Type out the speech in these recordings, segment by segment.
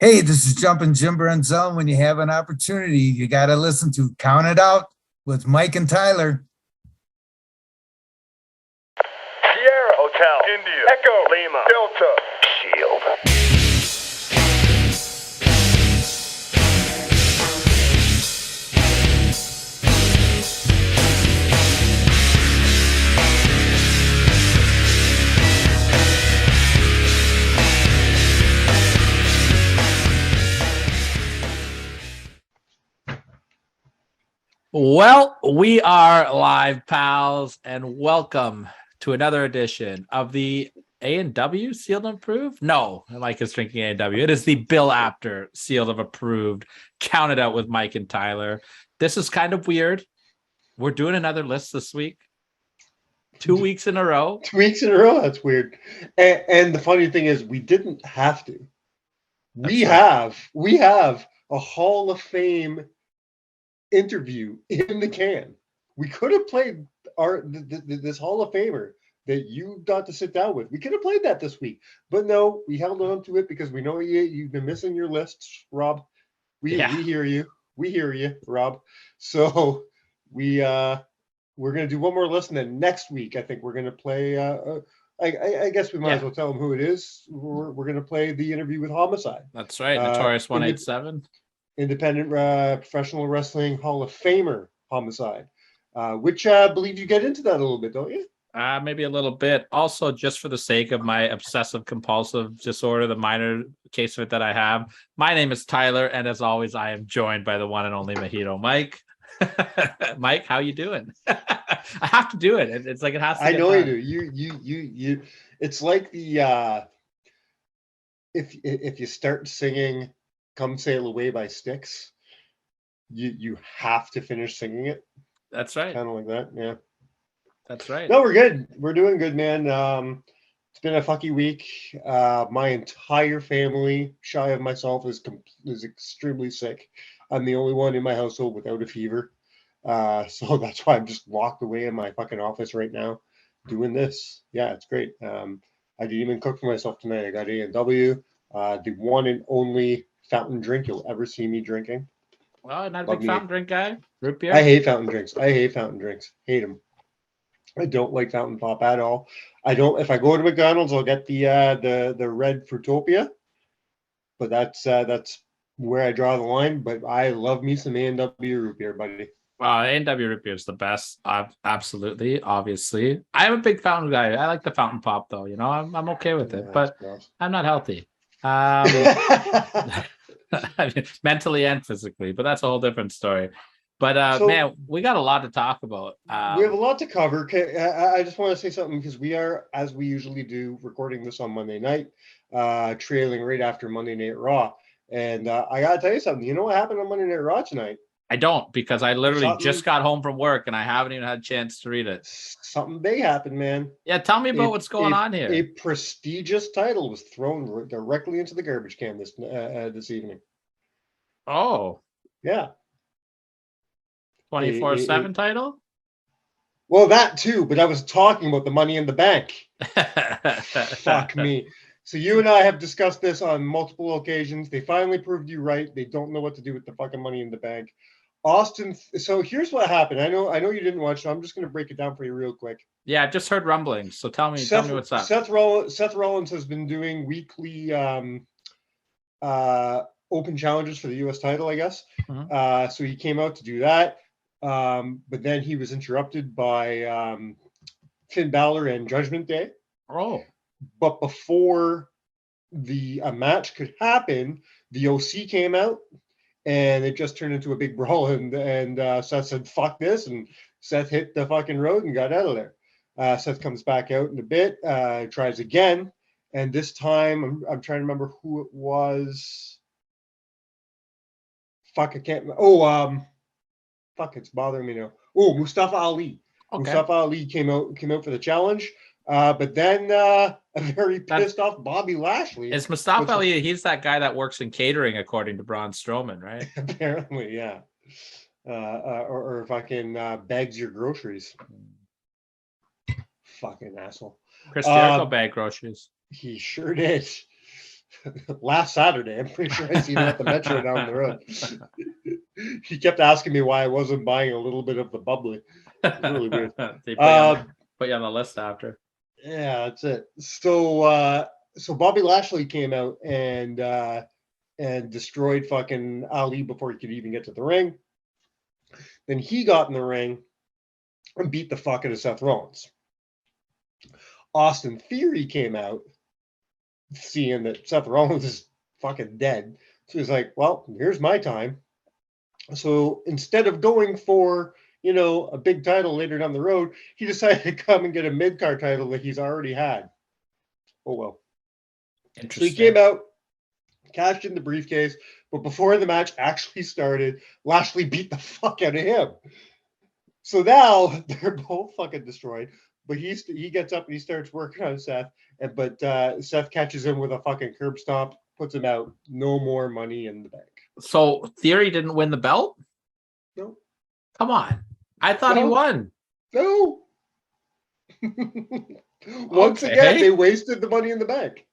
Hey, this is Jumpin' Jimber and Zone. When you have an opportunity, you got to listen to Count It Out with Mike and Tyler. Sierra Hotel, India, Echo, Lima, Delta, Shield. Well, we are live, pals, and welcome to another edition of the A&W Sealed and Approved. No, Mike is drinking A&W. It is the Bill Apter Sealed of Approved. Count it out with Mike and Tyler. This is kind of weird. We're doing another list this week. 2 weeks in a row. 2 weeks in a row. That's weird. And the funny thing is, we didn't have to. We have a Hall of Fame interview in the can. We could have played this Hall of Famer that you got to sit down with. We could have played that this week, but no, we held on to it because we know you've been missing your lists, Rob. We hear you. We hear you, Rob. So we're gonna do one more list, and then next week I think we're gonna play. I guess we might as well tell them who it is. We're gonna play the interview with Homicide. That's right, Notorious 187. Independent Professional Wrestling Hall of Famer Homicide, which I believe you get into that a little bit, don't you? Maybe a little bit. Also, just for the sake of my obsessive compulsive disorder, the minor case of it that I have, my name is Tyler, and as always, I am joined by the one and only Mojito Mike. Mike, how you doing? I have to do it. It's like it has to. I know you do. You. It's like the if you start singing "Come Sail Away" by Styx, you have to finish singing it. That's right. Kind of like that, yeah. That's right. No, we're good. We're doing good, man. It's been a fucky week. My entire family, shy of myself, is extremely sick. I'm the only one in my household without a fever. So that's why I'm just locked away in my fucking office right now doing this. Yeah, it's great. I didn't even cook for myself tonight. I got A&W, the one and only fountain drink you'll ever see me drinking. Well, not a big fountain drink guy. Root beer. I hate fountain drinks. Hate them. I don't like fountain pop at all. I don't. If I go to McDonald's, I'll get the red Fruitopia, but that's where I draw the line. But I love me some A&W root beer, buddy. A&W root beer is the best. Absolutely, obviously. I'm a big fountain guy. I like the fountain pop, though. You know, I'm okay with it, but I'm not healthy. Mentally and physically, but that's a whole different story. But man, we got a lot to talk about. We have a lot to cover. I just want to say something because we are, as we usually do, recording this on Monday night, trailing right after Monday Night Raw. And I got to tell you something. You know what happened on Monday Night Raw tonight? I don't, because I literally just got home from work and I haven't even had a chance to read it. Something big happened, man. Yeah, tell me about what's going on here. A prestigious title was thrown directly into the garbage can this evening. Oh. Yeah. 24/7 title? Well, that too, but I was talking about the Money in the Bank. Fuck me. So you and I have discussed this on multiple occasions. They finally proved you right. They don't know what to do with the fucking Money in the Bank. Austin. So here's what happened. I know you didn't watch, so I'm just going to break it down for you real quick. Yeah, I've just heard rumblings. So tell me what's up. Seth Rollins has been doing weekly open challenges for the U.S. title, I guess. Mm-hmm. So he came out to do that. But then he was interrupted by Finn Balor and Judgment Day. Oh. But before the match could happen, the OC came out, and it just turned into a big brawl. And Seth said, "Fuck this," and Seth hit the fucking road and got out of there. Seth comes back out in a bit, tries again, and this time I'm trying to remember who it was. Fuck, I can't. Fuck, it's bothering me now. Oh, Mustafa Ali. Okay. Mustafa Ali came out for the challenge. But then a very pissed off Bobby Lashley. Is Mustafa Ali, he's that guy that works in catering, according to Braun Strowman, right? Apparently, yeah. Or fucking bags your groceries. Fucking asshole. Chris Jericho bagged groceries. He sure did. last Saturday. I'm pretty sure I seen him at the Metro down the road. He kept asking me why I wasn't buying a little bit of the bubbly. It's really weird. They put you on the list after. Yeah, that's it. So Bobby Lashley came out and destroyed fucking Ali before he could even get to the ring. Then he got in the ring and beat the fuck out of Seth Rollins. Austin Theory came out, seeing that Seth Rollins is fucking dead. So he's like, well, here's my time. So instead of going for, a big title later down the road, he decided to come and get a mid-card title that he's already had. Oh, well. So he came out, cashed in the briefcase, but before the match actually started, Lashley beat the fuck out of him. So now they're both fucking destroyed. But he gets up and he starts working on Seth, but Seth catches him with a fucking curb stomp, puts him out. No more money in the bank. So Theory didn't win the belt? No. Come on. I thought he won. No. Once again, they wasted the money in the bank.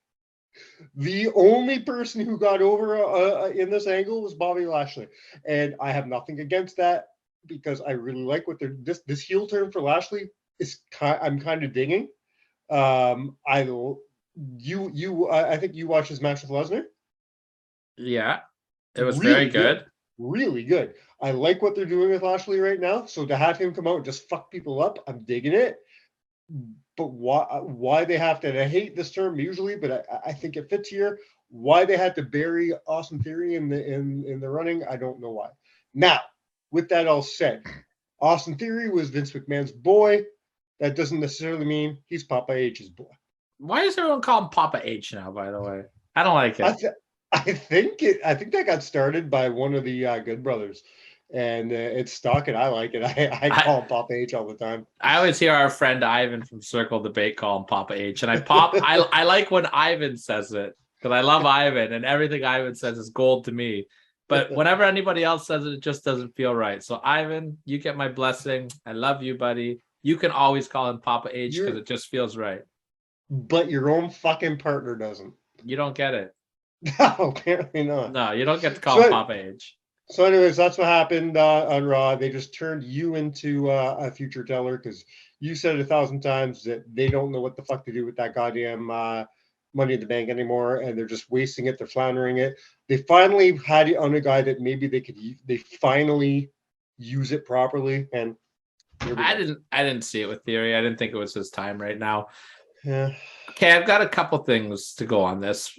The only person who got over in this angle was Bobby Lashley. And I have nothing against that because I really like what they're this heel turn for Lashley. I'm kind of digging. I think you watched his match with Lesnar. Yeah, it was really very good. Really good. I like what they're doing with Lashley right now. So to have him come out and just fuck people up, I'm digging it. But why they have to? And I hate this term usually, but I think it fits here. Why they had to bury Austin Theory in the running, I don't know why. Now, with that all said, Austin Theory was Vince McMahon's boy. That doesn't necessarily mean he's Papa H's boy. Why does everyone call him Papa H now, by the way? I don't like it. I think that got started by one of the Good Brothers, and it's stuck, and I like it. I call him Papa H all the time. I always hear our friend Ivan from Circle Debate call him Papa H, and I like when Ivan says it, because I love Ivan, and everything Ivan says is gold to me. But whenever anybody else says it, it just doesn't feel right. So Ivan, you get my blessing. I love you, buddy. You can always call him Papa H because it just feels right. But your own fucking partner doesn't. You don't get it. No, apparently not. No, you don't get to call him Papa H. So anyways, that's what happened on Raw. They just turned you into a future teller because you said it 1,000 times that they don't know what the fuck to do with that goddamn Money in the Bank anymore, and they're just wasting it. They're floundering it. They finally had it on a guy that maybe they finally use it properly, and I didn't see it with Theory. I didn't think it was his time right now. Yeah. Okay, I've got a couple things to go on this.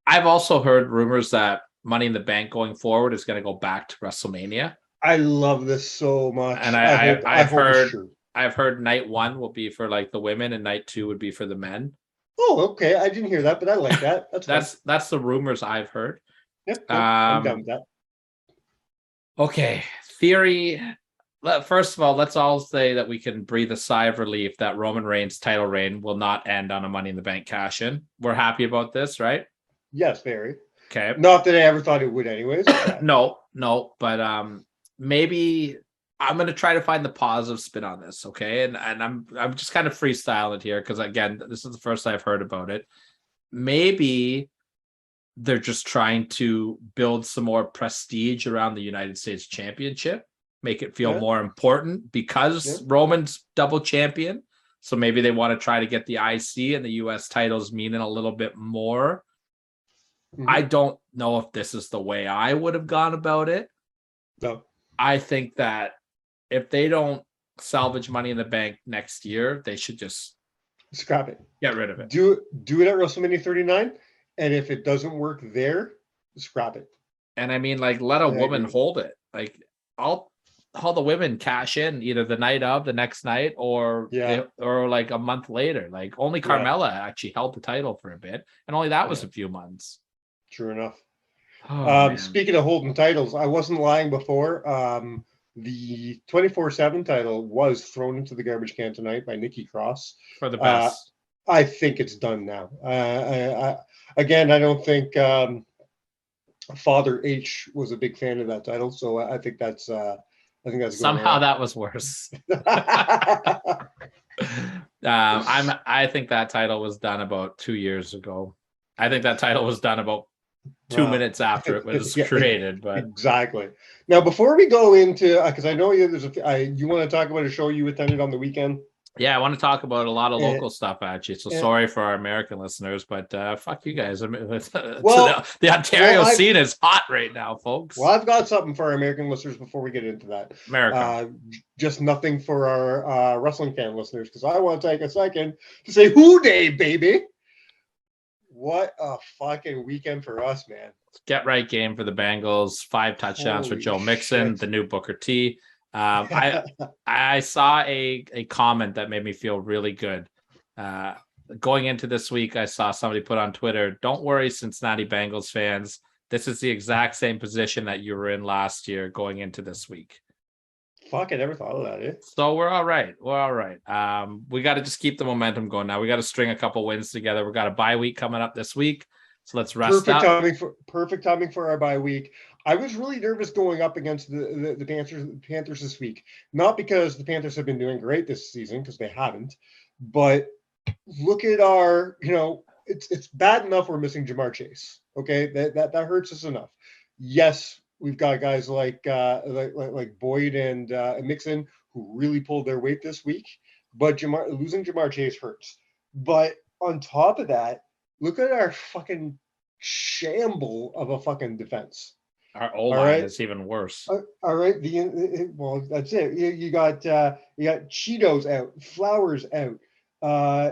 I've also heard rumors that Money in the Bank going forward is going to go back to WrestleMania. I love this so much. And I've heard night 1 will be for like the women and night 2 would be for the men. Oh, okay. I didn't hear that, but I like that. That's the rumors I've heard. Yep, I'm done with that. Okay, Theory. First of all, let's all say that we can breathe a sigh of relief that Roman Reigns' title reign will not end on a Money in the Bank cash in. We're happy about this, right? Yes, very. Okay. Not that I ever thought it would, anyways. No, but maybe I'm gonna try to find the positive spin on this, okay? And I'm just kind of freestyling here because again, this is the first I've heard about it. Maybe they're just trying to build some more prestige around the United States Championship. Make it feel more important because Roman's double champion. So maybe they want to try to get the IC and the US titles meaning a little bit more. Mm-hmm. I don't know if this is the way I would have gone about it. No. I think that if they don't salvage Money in the Bank next year, they should just scrap it. Get rid of it. Do it at WrestleMania 39. And if it doesn't work there, scrap it. And I mean, like, let a woman hold it. Like, all the women cash in either the night of, the next night, or like a month later. Like only Carmella actually held the title for a bit, and only that was a few months. True enough. Oh, speaking of holding titles, I wasn't lying before. The 24/7 title was thrown into the garbage can tonight by Nikki Cross. For the best. I think it's done now. Again, I don't think Father H was a big fan of that title, so I think that's somehow that was worse. I think that title was done about 2 years ago. I think that title was done about 2 minutes after it was Yeah, created, but exactly. Now, before we go into, because I know you want to talk about a show you attended on the weekend. yeah, I want to talk about a lot of Eh, local stuff actually. So eh, sorry for our American listeners, but fuck you guys. I mean, Well, the Ontario well, scene is hot right now, folks. Well, I've got something for our American listeners before we get into that. America. Just nothing for our wrestling fan listeners, because I want to take a second to say, "Who Day, baby!" What a fucking weekend for us, man. Get right game for the Bengals. 5 touchdowns for Holy Joe Mixon, shit. the new Booker T. I saw a comment that made me feel really good. Going into this week, I saw somebody put on Twitter, "Don't worry, Cincinnati Bengals fans. This is the exact same position that you were in last year going into this week." Fuck, I never thought of that, eh? So we're all right. We're all right. We got to just keep the momentum going now. We got to string a couple wins together. We got a bye week coming up this week. So let's rest up. Perfect timing for our bye week. I was really nervous going up against the Panthers this week. Not because the Panthers have been doing great this season, because they haven't, but look at our, it's bad enough we're missing Jamar Chase. Okay, that hurts us enough. Yes, we've got guys like Boyd and Mixon who really pulled their weight this week, but losing Jamar Chase hurts. But on top of that, look at our fucking shamble of a fucking defense. Our O-line is even worse. All right, well, that's it. You got Cheetos out, Flowers out.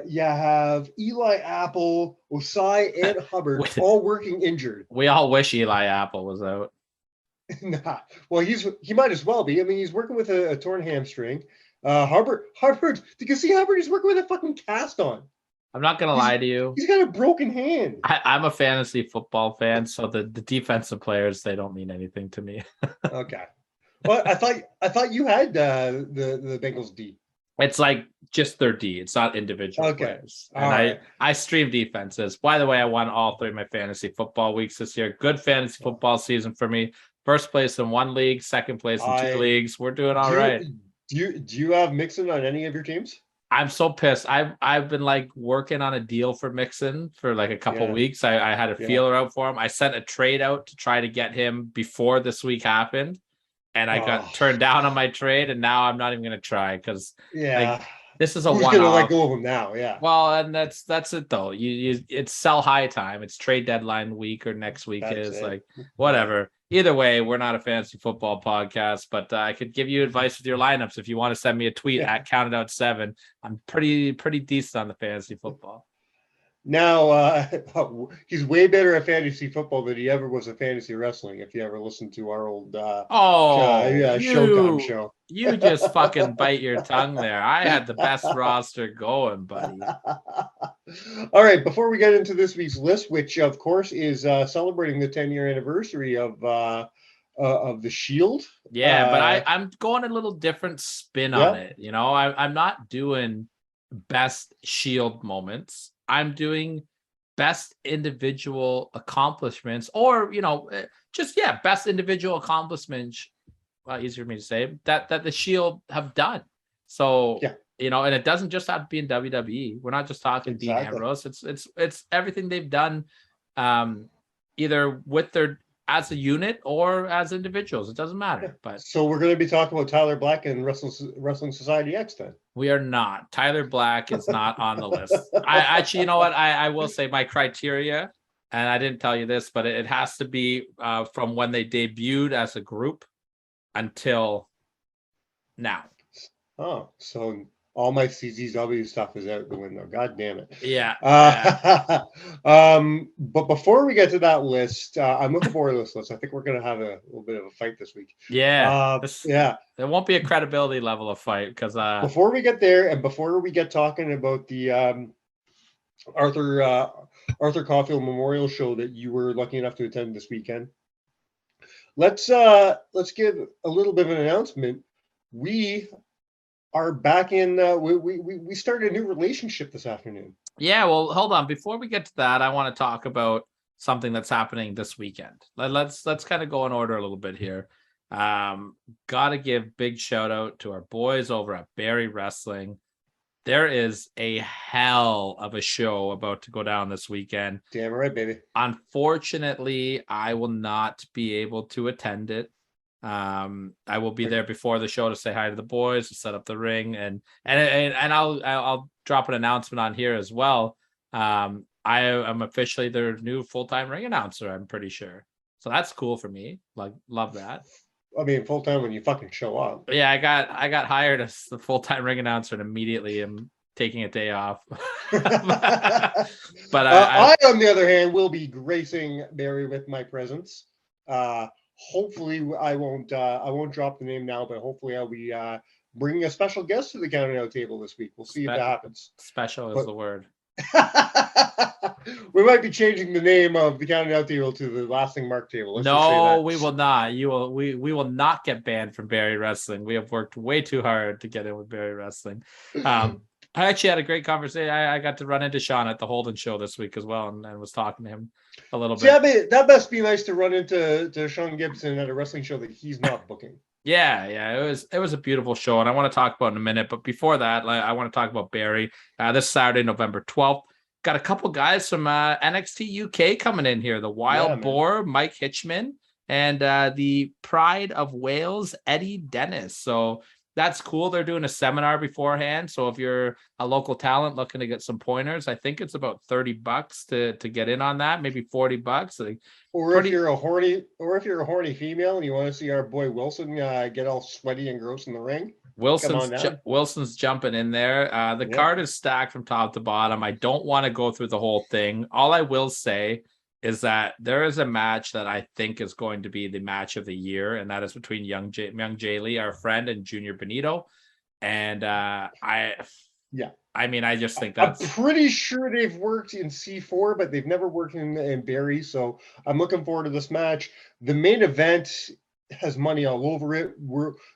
You have Eli Apple, Osai, and Hubbard all working injured. We all wish Eli Apple was out. Nah. Well, he might as well be. I mean, he's working with a torn hamstring. Hubbard, you can see Hubbard, he's working with a fucking cast on. I'm not going to lie to you. He's got a broken hand. I'm a fantasy football fan, so the defensive players, they don't mean anything to me. Okay. Well, I thought you had the Bengals D. It's like just their D. It's not individual players. And right. I stream defenses. By the way, I won all 3 of my fantasy football weeks this year. Good fantasy football season for me. First place in 1 league, second place in 2 leagues. We're doing all right. Do you have Mixon on any of your teams? I'm so pissed. I've been like working on a deal for Mixon for like a couple weeks. I had a feeler out for him. I sent a trade out to try to get him before this week happened, and I got turned down on my trade. And now I'm not even going to try because this is a one-off. Who's going to let go of him now? Yeah. Well, and that's it though. It's sell high time. It's trade deadline week or next week like whatever. Either way, we're not a fantasy football podcast, but I could give you advice with your lineups if you want to send me a tweet at CountItOut7. I'm pretty decent on the fantasy football. Now, he's way better at fantasy football than he ever was at fantasy wrestling. If you ever listened to our old Showtime show. You just fucking bite your tongue there. I had the best roster going, buddy. All right, before we get into this week's list, which of course is celebrating the 10-year anniversary of the Shield. Yeah, but I'm going a little different spin on it. I'm not doing best Shield moments. I'm doing best individual accomplishments, or best individual accomplishments. Well, easier for me to say that the Shield have done. So and it doesn't just have to be in WWE. We're not just talking Dean Ambrose. It's everything they've done, either with their as a unit or as individuals. It doesn't matter. But so we're going to be talking about Tyler Black and Wrestling Society X then. We are not. Tyler Black is not on the list. I actually, you know what? I will say my criteria, and I didn't tell you this, but it has to be from when they debuted as a group until now. Oh, so all my CZW stuff is out the window. God damn it. Yeah. But before we get to that list, I'm looking forward to this list. I think we're going to have a little bit of a fight this week. Yeah. There won't be a credibility level of fight because before we get there and before we get talking about the Arthur Caulfield Memorial Show that you were lucky enough to attend this weekend, let's give a little bit of an announcement. We are back in we started a new relationship this afternoon. Yeah, well, hold on. Before we get to that, I want to talk about something that's happening this weekend. Let's kind of go in order a little bit here. Gotta give big shout out to our boys over at Barry Wrestling. there is a hell of a show about to go down this weekend. Damn right, baby. Unfortunately, I will not be able to attend it. I will be there before the show to say hi to the boys, to set up the ring, and I'll drop an announcement on here as well. I am officially their new full-time ring announcer, I'm pretty sure. So that's cool for me. Like, love that. I mean, full time when you fucking show up. But yeah, I got hired as the full-time ring announcer, and immediately I'm taking a day off. But I, on the other hand, will be gracing Barry with my presence. Hopefully, I won't drop the name now, but hopefully, I'll be bringing a special guest to the counting out table this week. We'll see if that happens. Special is the word. We might be changing the name of the counting out table to the lasting mark table. Let's just say No, that. we will not. We will not get banned from Barry Wrestling. We have worked way too hard to get in with Barry Wrestling. I actually had a great conversation. I got to run into Sean at the Holden show this week as well, and was talking to him a little bit. Yeah, that must be nice to run into Sean Gibson at a wrestling show that he's not booking. Yeah, it was a beautiful show, and I want to talk about it in a minute. But before that, I want to talk about Barry. This Saturday, November 12th. Got a couple guys from NXT UK coming in here. The Wild Boar, Mike Hitchman, and the Pride of Wales, Eddie Dennis. So that's cool. They're doing a seminar beforehand. So if you're a local talent looking to get some pointers, I think it's about $30 to get in on that. Maybe $40. If you're a horny female and you want to see our boy Wilson get all sweaty and gross in the ring. Wilson's jumping in there. The card is stacked from top to bottom. I don't want to go through the whole thing. All I will say is that there is a match that I think is going to be the match of the year, and that is between Young Jay Lee, our friend, and Junior Benito. And I just think that's... I'm pretty sure they've worked in C4, but they've never worked in Barry. So I'm looking forward to this match. The main event has money all over it.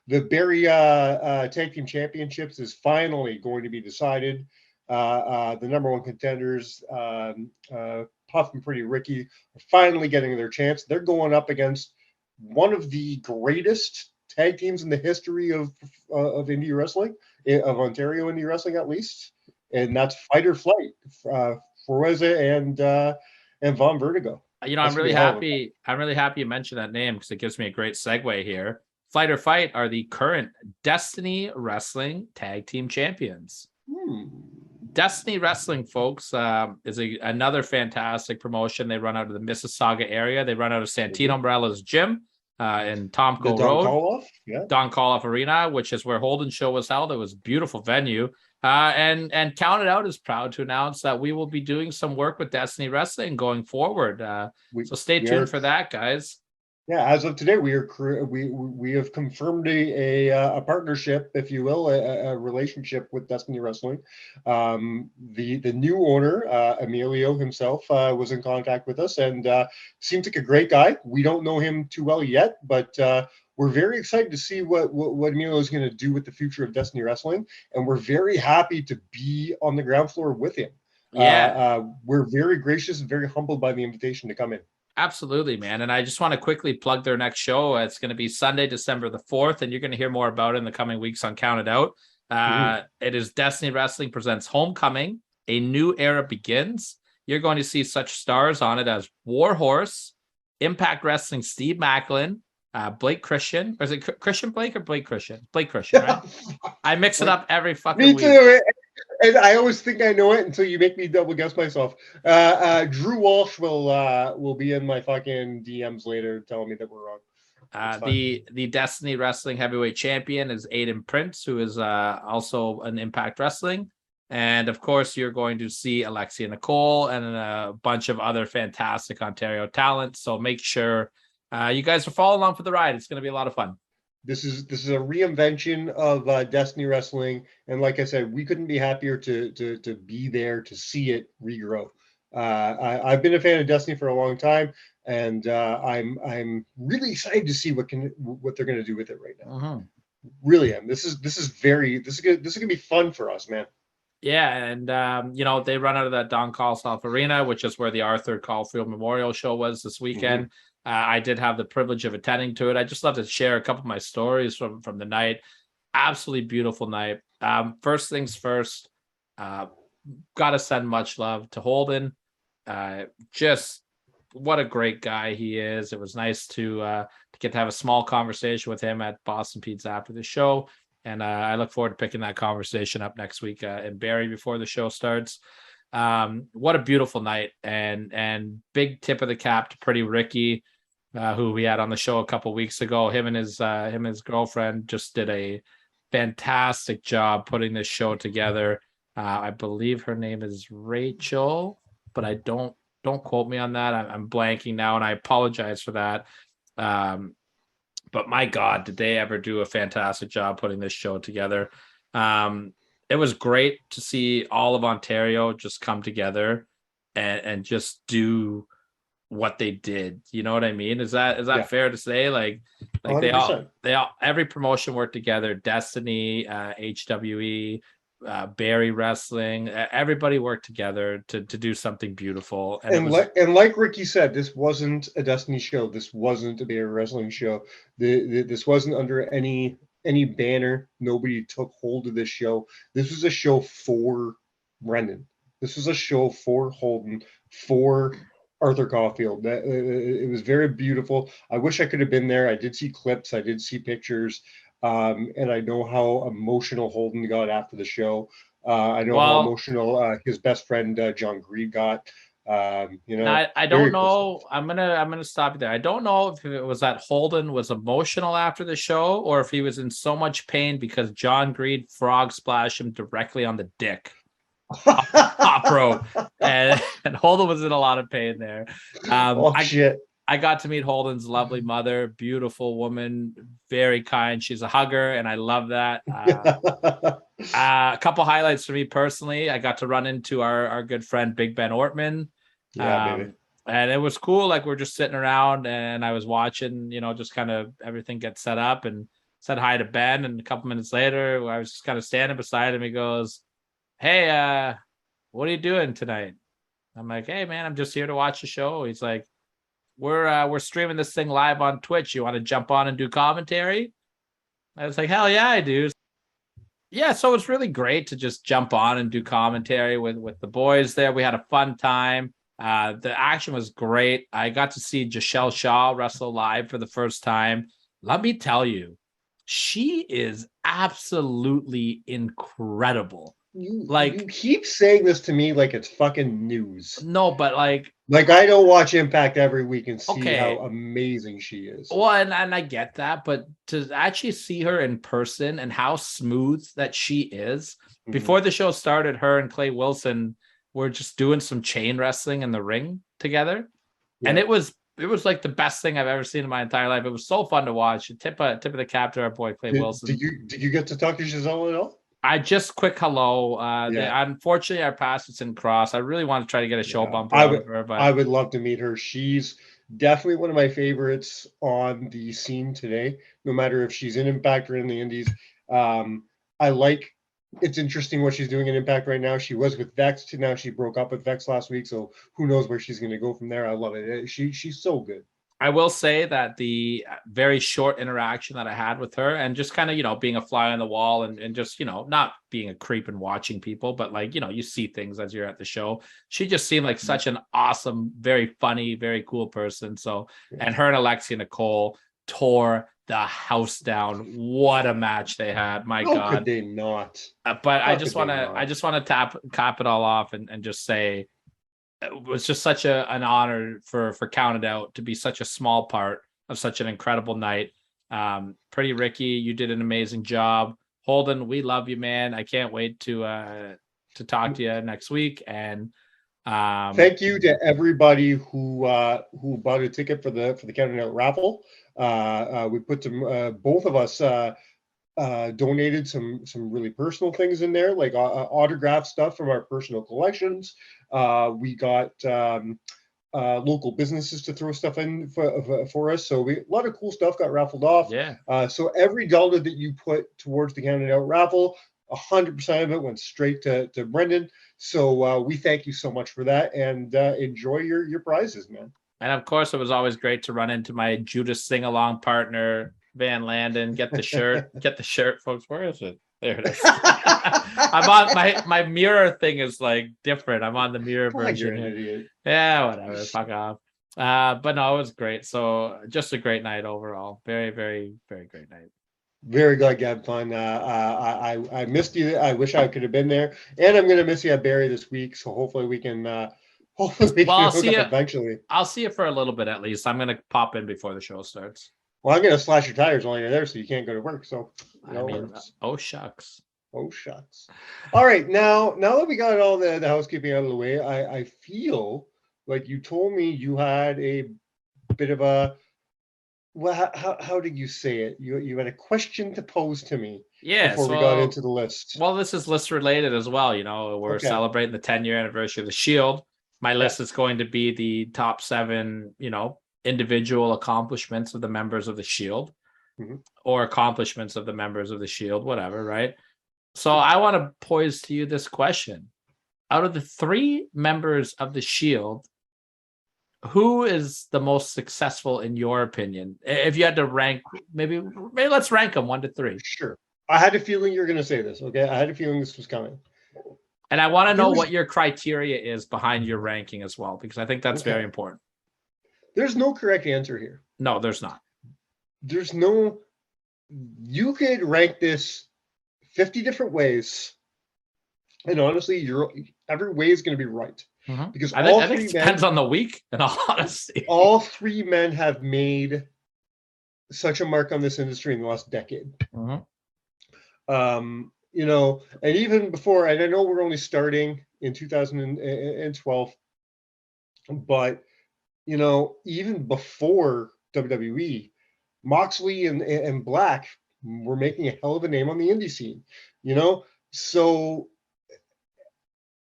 The Barry Tag Team Championships is finally going to be decided. The number one contenders, Puff and Pretty Ricky, are finally getting their chance. They're going up against one of the greatest tag teams in the history of indie wrestling, of Ontario indie wrestling at least, and that's Fight or Flight, Forza and Von Vertigo. I'm really happy you mentioned that name, because it gives me a great segue here. Fight or Fight are the current Destiny Wrestling Tag Team Champions. Destiny Wrestling, folks, is another fantastic promotion. They run out of the Mississauga area. They run out of Santino Morella's gym in Tomco Road. Don Coloff Arena, which is where Holden's show was held. It was a beautiful venue. And Count It Out is proud to announce that we will be doing some work with Destiny Wrestling going forward. So stay tuned for that, guys. Yeah, as of today, we have confirmed a partnership, if you will, a relationship with Destiny Wrestling. The new owner, Emilio himself, was in contact with us and seems like a great guy. We don't know him too well yet, but we're very excited to see what Emilio is going to do with the future of Destiny Wrestling, and we're very happy to be on the ground floor with him. We're very gracious and very humbled by the invitation to come in. Absolutely, man. And I just want to quickly plug their next show. It's going to be Sunday, December the 4th, and you're going to hear more about it in the coming weeks on Count It Out. It is Destiny Wrestling presents Homecoming, A New Era Begins. You're going to see such stars on it as Warhorse, Impact Wrestling Steve Macklin, Blake Christian. Or is it Christian Blake or Blake Christian? Blake Christian, right? I mix it up every fucking week. Me too. And I always think I know it until you make me double guess myself. Drew Walsh will be in my fucking DMs later telling me that we're wrong. The Destiny Wrestling Heavyweight Champion is Aiden Prince, who is also an Impact Wrestling. And of course, you're going to see Alexia Nicole and a bunch of other fantastic Ontario talent. So make sure you guys are following along for the ride. It's going to be a lot of fun. This is a reinvention of Destiny Wrestling, and like I said, we couldn't be happier to be there to see it regrow. I've been a fan of Destiny for a long time, and I'm really excited to see what they're going to do with it right now. Really am. This is gonna be fun for us, man. Yeah, and they run out of that Don Coloff Arena, which is where the Arthur Caulfield Memorial Show was this weekend. I did have the privilege of attending to it. I just love to share a couple of my stories from the night. Absolutely beautiful night. First things first, Gotta send much love to Holden. Just what a great guy he is. It was nice to get to have a small conversation with him at Boston Pizza after the show. And I look forward to picking that conversation up next week in Barrie before the show starts. What a beautiful night, and big tip of the cap to Pretty Ricky, who we had on the show a couple weeks ago. Him and his girlfriend just did a fantastic job putting this show together. I believe her name is Rachel, but I don't quote me on that. I'm blanking now, and I apologize for that. But my God, did they ever do a fantastic job putting this show together? It was great to see all of Ontario just come together and just do what they did. You know what I mean? Is that fair to say? Like 100%. they all every promotion worked together. Destiny, HWE, Barrie Wrestling, everybody worked together to do something beautiful. And like Ricky said, this wasn't a Destiny show. This wasn't a Barrie Wrestling show. This wasn't under any banner. Nobody took hold of this show. This was a show for Brendan. This was a show for Holden, for Arthur Caulfield. It was very beautiful. I wish I could have been there. I did see clips. I did see pictures. And I know how emotional Holden got after the show. I know how emotional his best friend John Greed got. I don't know. I'm gonna stop you there. I don't know if it was that Holden was emotional after the show, or if he was in so much pain because John Greed frog splashed him directly on the dick. Top rope, and Holden was in a lot of pain there. Shit. I got to meet Holden's lovely mother, beautiful woman, very kind. She's a hugger, and I love that. A couple highlights for me personally. I got to run into our good friend Big Ben Ortman. Yeah, baby. And it was cool. Like, we're just sitting around, and I was watching, just kind of everything get set up, and said hi to Ben. And a couple minutes later, I was just kind of standing beside him. He goes, "Hey, what are you doing tonight?" I'm like, "Hey, man, I'm just here to watch the show." He's like, we're streaming this thing live on Twitch. You want to jump on and do commentary?" I was like, "Hell yeah, I do." Yeah, so it's really great to just jump on and do commentary with the boys there. We had a fun time. The action was great. I got to see Giselle Shaw wrestle live for the first time. Let me tell you, she is absolutely incredible. You keep saying this to me like it's fucking news. No, but like I don't watch Impact every week and see how amazing she is. Well, and I get that, but to actually see her in person and how smooth that she is. Mm-hmm. Before the show started, her and Clay Wilson were just doing some chain wrestling in the ring together. Yeah. And it was like the best thing I've ever seen in my entire life. It was so fun to watch. Tip of the cap to our boy Clay Wilson. Did you get to talk to Giselle at all? I just quick hello. Unfortunately, our paths didn't cross. I really want to try to get a show bumper out of her, but I would love to meet her. She's definitely one of my favorites on the scene today. No matter if she's in Impact or in the Indies, it's interesting what she's doing in Impact right now. She was with Vex. Now she broke up with Vex last week, so who knows where she's going to go from there. I love it. She's so good. I will say that the very short interaction that I had with her, and just kind of, being a fly on the wall and just, not being a creep and watching people, but like, you see things as you're at the show. She just seemed like such an awesome, very funny, very cool person. So, and her and Alexia Nicole tore the house down. What a match they had. My God. How could they not? But I just want to cap it all off and just say, it was just such an honor for Count It Out to be such a small part of such an incredible night. Pretty Ricky, you did an amazing job. Holden, we love you, man. I can't wait to talk to you next week. And thank you to everybody who bought a ticket for the Count It Out raffle. We put some both of us donated some really personal things in there, like autograph stuff from our personal collections. We got local businesses to throw stuff in for us. So a lot of cool stuff got raffled off. Yeah. So every dollar that you put towards the Count It Out raffle, 100% of it went straight to Brendan. So we thank you so much for that, and enjoy your prizes, man. And of course, it was always great to run into my Judas sing-along partner, Van Landen. Get the shirt, folks. Where is it? There it is. I'm on my mirror thing is like different. I'm on the mirror Like you're version an here. idiot. Yeah, whatever. Fuck off. But no, it was great. So just a great night overall. Very, very, very great night. Very glad you had fun. I missed you. I wish I could have been there, and I'm gonna miss you at Barrie this week. So hopefully we can Well, I'll hook see up you. eventually. I'll see you for a little bit at least. I'm gonna pop in before the show starts. Well, I'm gonna slash your tires while you're there, so you can't go to work. So I mean, oh shucks. oh shucks. All right, now that we got all the housekeeping out of the way, I feel like you told me you had a bit of a, well, how did you say it? You had a question to pose to me Yes. before we got into the list. Well, this is list related as well. You know, we're Okay. celebrating the 10-year anniversary of the Shield. My list is going to be the top 7, you know, individual accomplishments of the members of the Shield, or accomplishments of the members of the Shield, whatever, right? So I want to pose to you this question. Out of the 3 members of the Shield, who is the most successful in your opinion? If you had to rank, maybe let's rank them 1 to 3. Sure. I had a feeling you were going to say this. Okay, I had a feeling this was coming. And I want to know what your criteria is behind your ranking as well, because I think that's very important. There's no correct answer here. No, there's not. There's no. You could rank this 50 different ways, and honestly, every way is going to be right. Because I think it depends on the week, in all honesty. All 3 men have made such a mark on this industry in the last decade. You know, and even before, and I know we're only starting in 2012, but you know, even before WWE, Moxley and Black were making a hell of a name on the indie scene. You know, so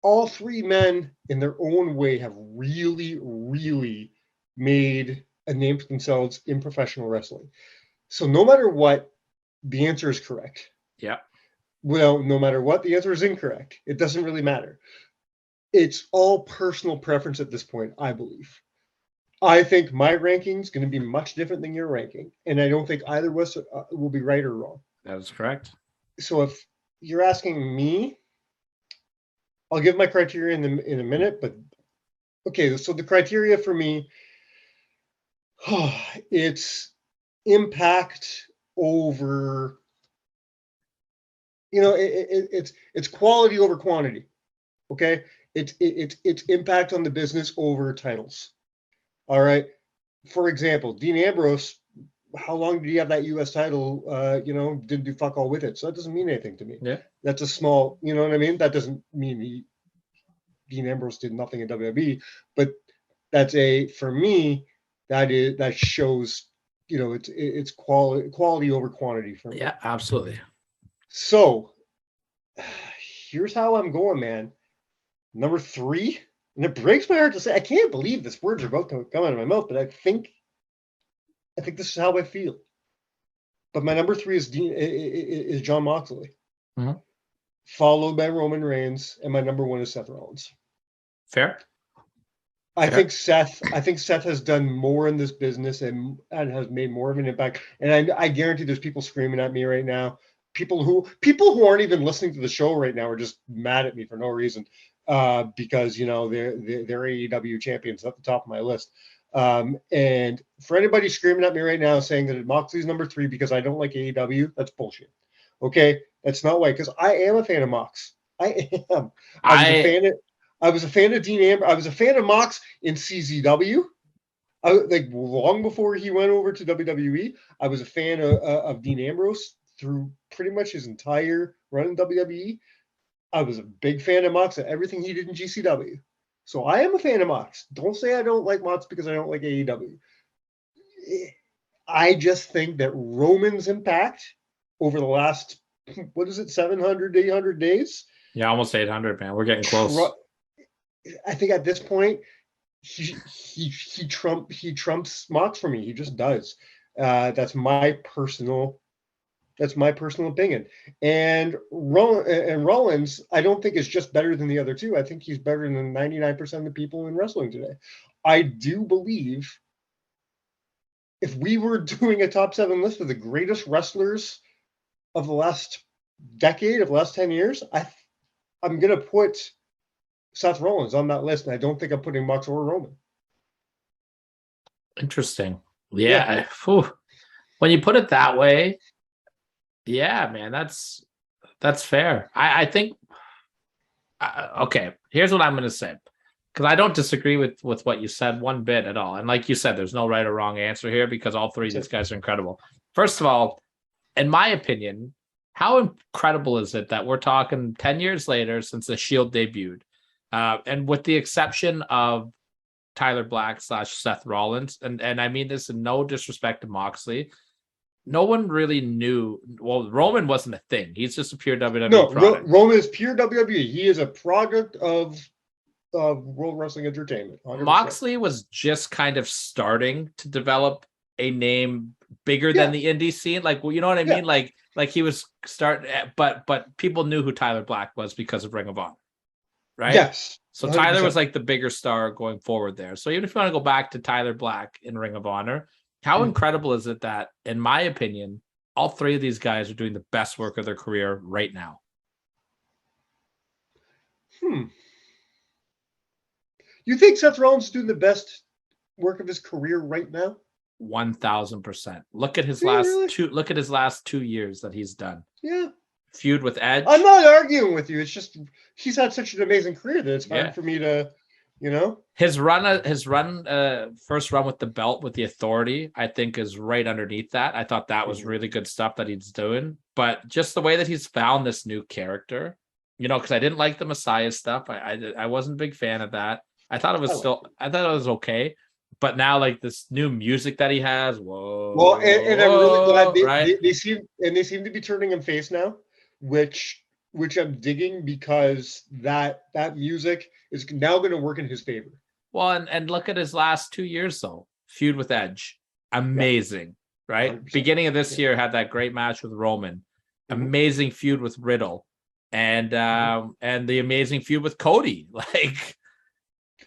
all 3 men in their own way have really, really made a name for themselves in professional wrestling. So no matter what, the answer is correct. Yeah. Well, no matter what, the answer is incorrect. It doesn't really matter. It's all personal preference at this point, I believe. I think my ranking is going to be much different than your ranking, and I don't think either of us will be right or wrong. That is correct. So if you're asking me, I'll give my criteria in a minute, but okay, so the criteria for me, it's impact over, you know, it's quality over quantity. Okay, it's impact on the business over titles. All right. For example, Dean Ambrose, how long did he have that U.S. title? You know, didn't do fuck all with it, so that doesn't mean anything to me. Yeah, that's a small, you know what I mean. That doesn't mean Dean Ambrose did nothing in WWE, but that's for me, that shows, you know, it's quality over quantity for me. Yeah, absolutely. So here's how I'm going, man. Number 3, and it breaks my heart to say, I can't believe this words are about to come out of my mouth, but I think this is how I feel. But my number 3 is John Moxley, followed by Roman Reigns, and my number 1 is Seth Rollins. Fair. I think Seth has done more in this business and has made more of an impact. And I guarantee there's people screaming at me right now. People who aren't even listening to the show right now are just mad at me for no reason, because you know they're AEW champions at the top of my list. And for anybody screaming at me right now saying that Moxley's number 3 because I don't like AEW, that's bullshit. Okay, that's not why. Because I am a fan of Mox. I am. I was a fan of Dean Ambrose. I was a fan of Mox in CZW. Like long before he went over to WWE, I was a fan of Dean Ambrose through pretty much his entire run in WWE. I was a big fan of Mox and everything he did in GCW. So I am a fan of Mox. Don't say I don't like Mox because I don't like AEW. I just think that Roman's impact over the last, 700, 800 days? Yeah, almost 800, man. We're getting close. I think at this point, he trumps Mox for me. He just does. That's my personal opinion. And Rollins, I don't think is just better than the other 2. I think he's better than 99% of the people in wrestling today. I do believe if we were doing a top 7 list of the greatest wrestlers of the last decade of the last 10 years, I'm gonna put Seth Rollins on that list, and I don't think I'm putting Mox or Roman. Interesting. Yeah. Phew. When you put it that way, yeah, man, that's fair. I think. Okay, here's what I'm going to say, because I don't disagree with what you said one bit at all. And like you said, there's no right or wrong answer here because all three of these guys are incredible. First of all, in my opinion, how incredible is it that we're talking 10 years later since the Shield debuted, and with the exception of Tyler Black / Seth Rollins, and I mean this in no disrespect to Moxley, no one really knew. Well, Roman wasn't a thing. He's just a pure WWE product. Roman is pure WWE. He is a product of World Wrestling Entertainment. 100%. Moxley was just kind of starting to develop a name bigger than the indie scene. Like, well, you know what I mean? Like he was starting, but people knew who Tyler Black was because of Ring of Honor, right? Yes. So 100%. Tyler was like the bigger star going forward there. So even if you want to go back to Tyler Black in Ring of Honor, how incredible is it that, in my opinion, all three of these guys are doing the best work of their career right now? You think Seth Rollins is doing the best work of his career right now? 1,000%. Look at his Look at his last 2 years that he's done. Yeah. Feud with Edge. I'm not arguing with you. It's just he's had such an amazing career that it's hard for me to, His first run with the belt with the Authority, I think, is right underneath that. I thought that was really good stuff that he's doing. But just the way that he's found this new character, because I didn't like the Messiah stuff. I wasn't a big fan of that. I thought it was okay. But now, like this new music that he has, Well, and I'm really glad they seem to be turning him face now, which I'm digging because that music is now going to work in his favor. Well, and look at his last 2 years though. Feud with Edge, amazing, right? 100%. Beginning of this year had that great match with Roman, amazing feud with Riddle, and the amazing feud with Cody. Like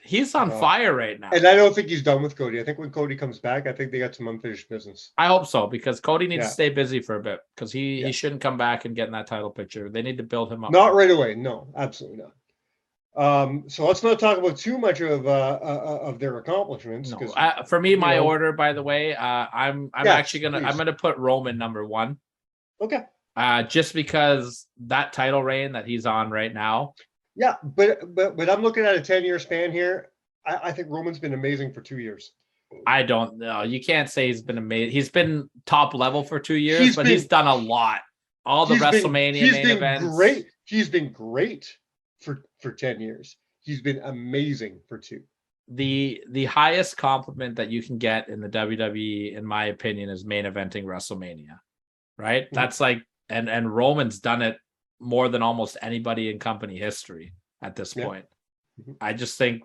he's on fire right now. And I don't think he's done with Cody. I think when Cody comes back, I think they got some unfinished business. I hope so, because Cody needs to stay busy for a bit, because he shouldn't come back and get in that title picture. They need to build him up. Not right away. No, absolutely not. So let's not talk about too much of their accomplishments. No. For me, my order, by the way, I'm actually gonna put Roman number one. Okay. Just because that title reign that he's on right now. Yeah, but I'm looking at a 10-year span here. I think Roman's been amazing for 2 years. I don't know. You can't say he's been amazing. He's been top level for 2 years, he's done a lot. All the WrestleMania main events. Great. He's been great for 10 years. He's been amazing for 2. The highest compliment that you can get in the WWE, in my opinion, is main eventing WrestleMania. Right? Mm-hmm. That's like, and Roman's done it more than almost anybody in company history at this point. Mm-hmm. I just think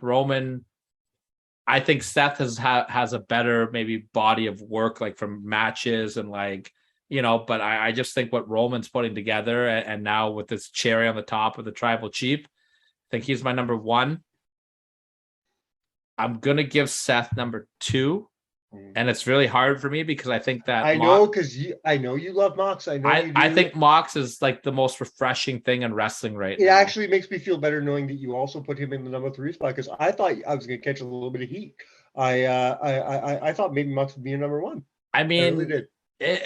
I think Seth has a better maybe body of work, like from matches and like, but I just think what Roman's putting together, and now with this cherry on the top of the Tribal Chief, I think he's my number one. I'm going to give Seth number 2. And it's really hard for me because I think that I know you love Mox. I think Mox is like the most refreshing thing in wrestling right now. It actually makes me feel better knowing that you also put him in the number 3 spot, because I thought I was going to catch a little bit of heat. I thought maybe Mox would be your number 1. I mean, I really did.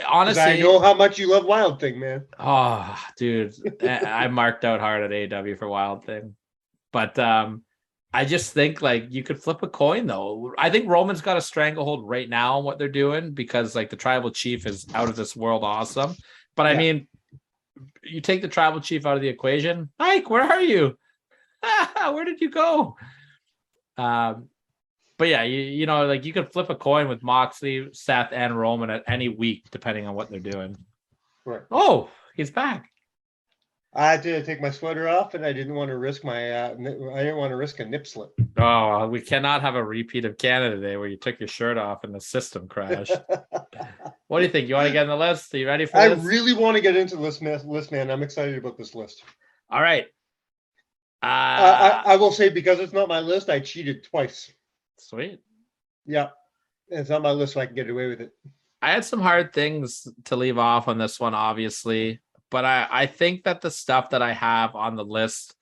Honestly, I know how much you love Wild Thing, man. Oh, dude, I marked out hard at AEW for Wild Thing, but I just think like you could flip a coin though. I think Roman's got a stranglehold right now on what they're doing, because like the Tribal Chief is out of this world awesome. But I mean, you take the Tribal Chief out of the equation. Mike, where are you? Where did you go? But yeah, you know, like you could flip a coin with Moxley, Seth, and Roman at any week, depending on what they're doing. Right. Oh, he's back. I had to take my sweater off, and I didn't want to risk I didn't want to risk a nip slip. Oh, we cannot have a repeat of Canada Day where you took your shirt off and the system crashed. What do you think? You want to get in the list? Are you ready for this? I really want to get into this list, man. I'm excited about this list. All right. I will say, because it's not my list, I cheated twice. Sweet. Yeah. It's not my list, so I can get away with it. I had some hard things to leave off on this one, obviously. but I think that the stuff that I have on the list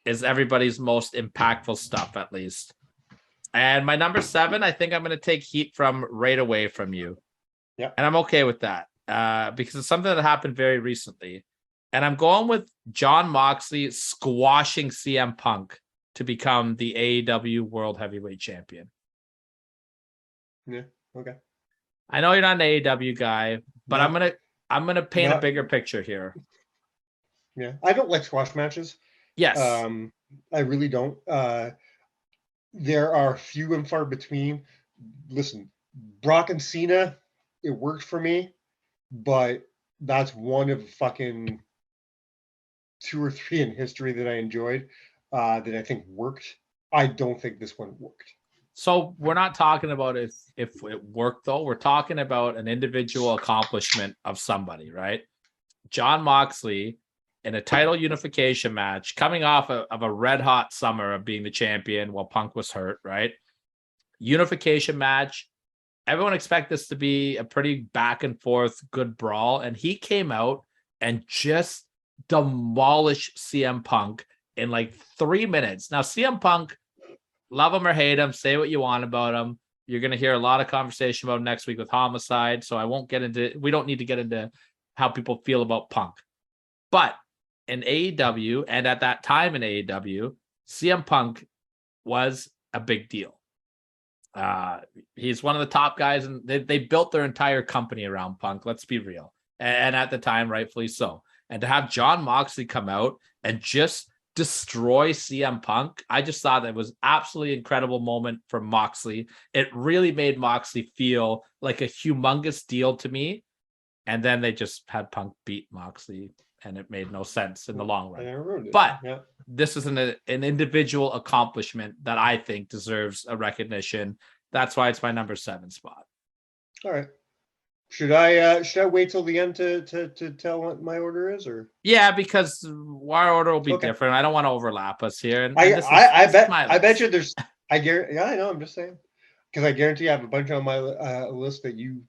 is everybody's most impactful stuff, at least. And my number 7, I think I'm going to take heat from right away from you. Yeah. And I'm okay with that because it's something that happened very recently. And I'm going with Jon Moxley squashing CM Punk to become the AEW World Heavyweight Champion. Yeah. Okay. I know you're not an AEW guy, but No. I'm gonna paint a No. bigger picture here. Yeah. I don't like squash matches. Yes. I really don't. There are few and far between. Listen, Brock and Cena, it worked for me, but that's one of fucking 2 or 3 in history that I enjoyed, that I think worked. I don't think this one worked. So we're not talking about if it worked, though. We're talking about an individual accomplishment of somebody, right? Jon Moxley in a title unification match, coming off of a red hot summer of being the champion while Punk was hurt, right? Unification match. Everyone expect this to be a pretty back and forth good brawl, and he came out and just demolished CM Punk in like 3 minutes. Now, CM Punk, love him or hate him, say what you want about him. You're going to hear a lot of conversation about him next week with Homicide, so I won't get into. We don't need to get into how people feel about Punk. But in AEW, and at that time in AEW, CM Punk was a big deal. He's one of the top guys, and they built their entire company around Punk. Let's be real. And at the time, rightfully so. And to have Jon Moxley come out and just destroy CM Punk, I just thought that was absolutely incredible moment for Moxley. It really made Moxley feel like a humongous deal to me. And then they just had Punk beat Moxley, and it made no sense in the long run. But this is an individual accomplishment that I think deserves a recognition. That's why it's my number 7 spot. All right. Should I wait till the end to tell what my order is, or? Yeah, because our order will be different. I don't want to overlap us here. And I bet you there's. I guarantee. Yeah, I know. I'm just saying, because I guarantee I have a bunch on my list that you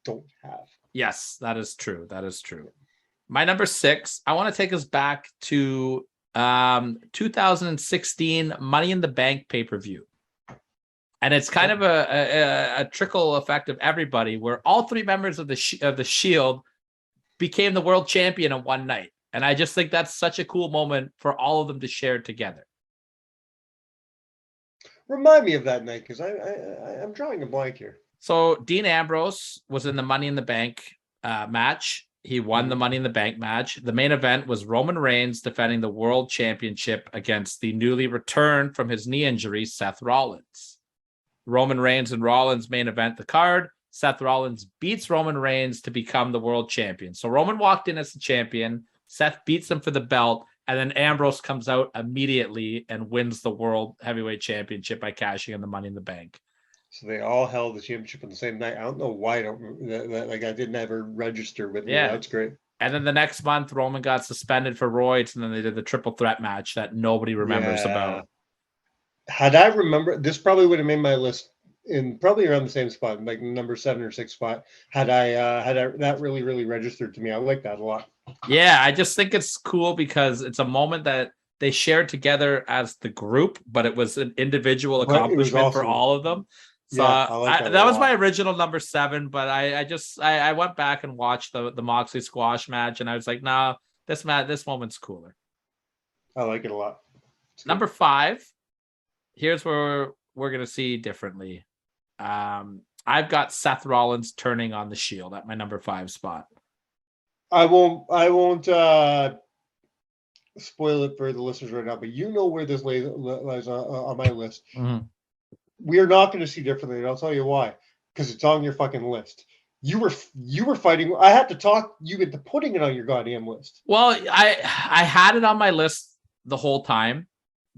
don't have. Yes, that is true. That is true. My number 6, I want to take us back to 2016 Money in the Bank pay-per-view. And it's kind of a trickle effect of everybody, where all 3 members of the Shield became the world champion in one night. And I just think that's such a cool moment for all of them to share together. Remind me of that night, because I'm drawing a blank here. So Dean Ambrose was in the Money in the Bank match. He won the Money in the Bank match. The main event was Roman Reigns defending the world championship against the newly returned from his knee injury, Seth Rollins. Roman Reigns and Rollins main event the card. Seth Rollins beats Roman Reigns to become the world champion. So Roman walked in as the champion. Seth beats him for the belt. And then Ambrose comes out immediately and wins the world heavyweight championship by cashing in the Money in the Bank. So they all held the championship on the same night. I don't know why I didn't ever register with me. That's great. And then the next month, Roman got suspended for roids, and then they did the triple threat match that nobody remembers about. Had I remembered, this probably would have made my list in probably around the same spot, like number 7 or 6 spot. Had I that really registered to me. I like that a lot. Yeah, I just think it's cool because it's a moment that they shared together as the group, but it was an individual accomplishment for all of them. So that was my original number 7, but I went back and watched the Moxley squash match, and I was like, nah, this moment's cooler. I like it a lot. Number 5, here's where we're gonna see differently. I've got Seth Rollins turning on the Shield at my number 5 spot. I won't spoil it for the listeners right now, but you know where this lies on my list. Mm-hmm. We are not going to see differently, and I'll tell you why. Because it's on your fucking list. You were fighting. I had to talk you into putting it on your goddamn list. Well, I had it on my list the whole time,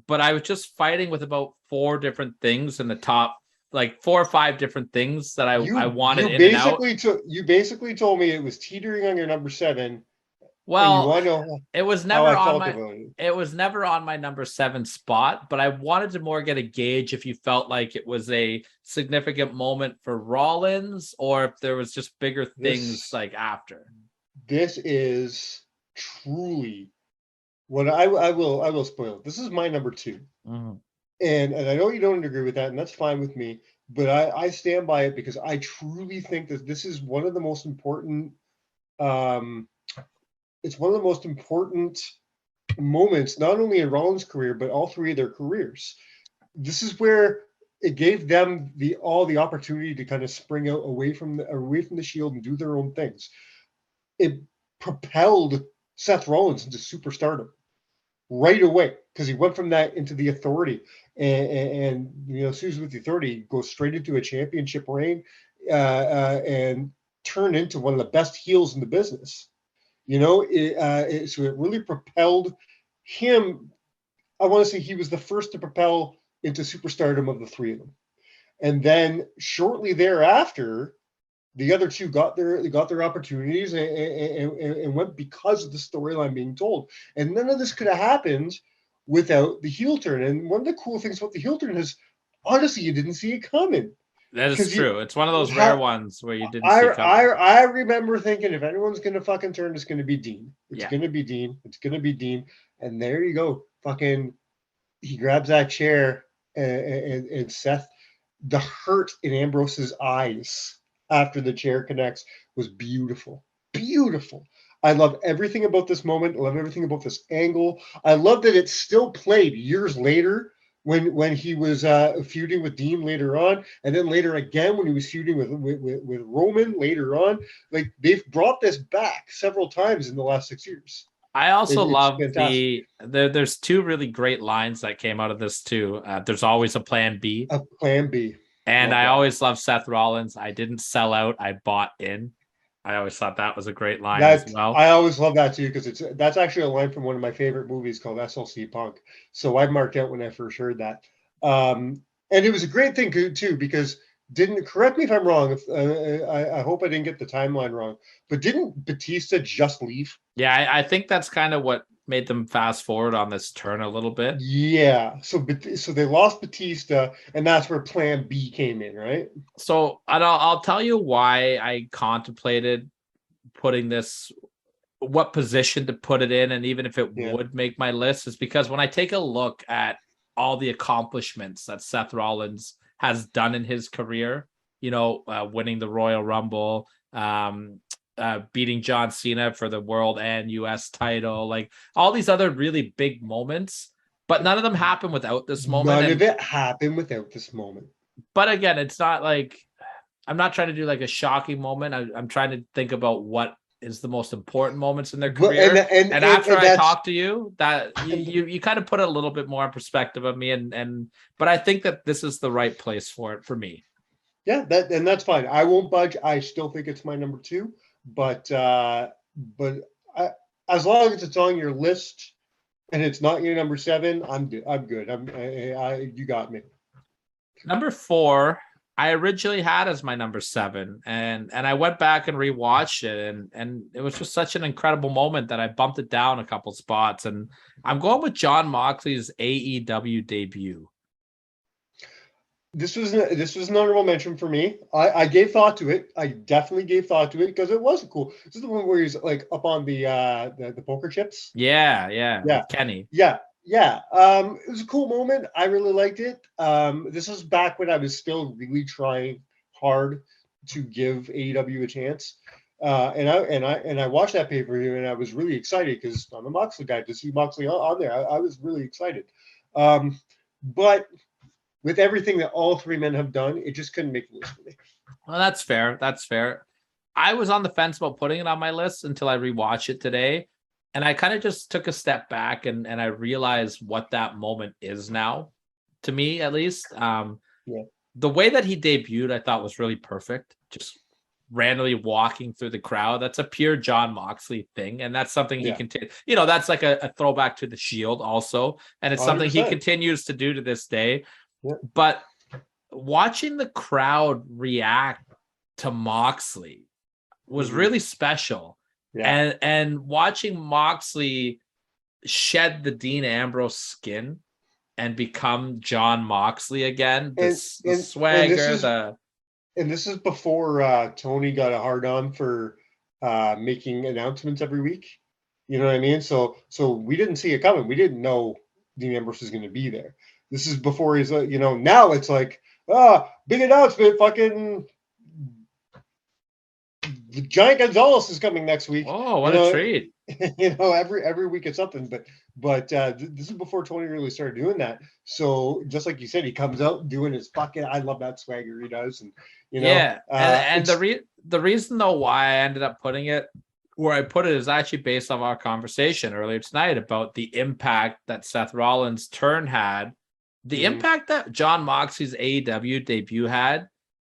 but I was just fighting with about 4 different things in the top, like 4 or 5 different things that I wanted in and out. You basically told me it was teetering on your number 7. Well, it was never on my number 7 spot, but I wanted to more get a gauge if you felt like it was a significant moment for Rollins or if there was just bigger things like after. This is truly what I will spoil it. This is my number 2. Mhm. And I know you don't agree with that, and that's fine with me, but I stand by it because I truly think that this is one of the most important um it's one of the most important moments, not only in Rollins' career, but all three of their careers. This is where it gave them all the opportunity to kind of spring out away from the Shield and do their own things. It propelled Seth Rollins into superstardom right away because he went from that into the Authority, and as soon as with the Authority, goes straight into a championship reign, and turn into one of the best heels in the business. So it really propelled him. I want to say he was the first to propel into superstardom of the three of them. And then shortly thereafter, the other two got their opportunities and went because of the storyline being told. And none of this could have happened without the heel turn. And one of the cool things about the heel turn is, honestly, you didn't see it coming. That is 'Cause true. It's one of those rare ones where you didn't see coming. I remember thinking, if anyone's going to fucking turn, it's going to be Dean. It's Yeah. going to be Dean. It's going to be Dean. And there you go. Fucking, he grabs that chair, and Seth, the hurt in Ambrose's eyes after the chair connects was beautiful. Beautiful. I love everything about this moment. I love everything about this angle. I love that it's still played years later when he was feuding with Dean later on, and then later again when he was feuding with Roman later on. Like, they've brought this back several times in the last 6 years. I also It's love fantastic. there's two really great lines that came out of this too. There's always a plan B. A plan B. And Love I that. always love Seth Rollins. I didn't sell out, I bought in. I always thought that was a great line as well. I always love that too, because that's actually a line from one of my favorite movies called SLC Punk. So I marked out when I first heard that. And it was a great thing too, because didn't, correct me if I'm wrong, if I hope I didn't get the timeline wrong, but didn't Batista just leave? Yeah, I think that's kind of what made them fast forward on this turn a little bit. Yeah. So they lost Batista, and that's where Plan B came in, right? So I'll tell you why I contemplated putting this, what position to put it in, and even if it would make my list, is because when I take a look at all the accomplishments that Seth Rollins has done in his career, winning the Royal Rumble, beating John Cena for the world and US title, like all these other really big moments, but none of them happen without this moment. None of it happened without this moment. But again, it's not like, I'm not trying to do like a shocking moment. I'm trying to think about what is the most important moments in their career. And after I talk to you, that you kind of put a little bit more in perspective of me, but I think that this is the right place for it for me. Yeah, that's fine. I won't budge. I still think it's my number 2, but as long as it's on your list and it's not your number 7, I'm good. You got me. Number 4, I originally had as my number 7, and I went back and rewatched it, and it was just such an incredible moment that I bumped it down a couple spots, and I'm going with Jon Moxley's AEW debut. This was an honorable mention for me. I gave thought to it. I definitely gave thought to it because it was cool. This is the one where he's like up on the poker chips. Yeah. With Kenny. Yeah. It was a cool moment. I really liked it. This was back when I was still really trying hard to give AEW a chance. And I watched that pay-per-view and I was really excited because I'm a Moxley guy. To see Moxley on there, I was really excited. But with everything that all three men have done, it just couldn't make the list for me. Well, that's fair. I was on the fence about putting it on my list until I rewatched it today. And I kind of just took a step back and I realized what that moment is now, to me at least. The way that he debuted, I thought was really perfect. Just randomly walking through the crowd. That's a pure Jon Moxley thing. And that's something he continues, that's like a throwback to the Shield also. And it's 100%. Something he continues to do to this day. Yeah. But watching the crowd react to Moxley was really special. Yeah. And watching Moxley shed the Dean Ambrose skin and become Jon Moxley again, the swagger, and this is before Tony got a hard on for making announcements every week. You know what I mean? So we didn't see it coming. We didn't know Dean Ambrose was going to be there. This is before he's now it's like, big announcement, fucking the Giant Gonzalez is coming next week. Oh, what a treat. Every week it's something, but this is before Tony really started doing that. So just like you said, he comes out doing his fucking, I love that swagger he does. And, and the reason though why I ended up putting it where I put it is actually based on our conversation earlier tonight about the impact that Seth Rollins' turn had, the impact that John Moxley's AEW debut had.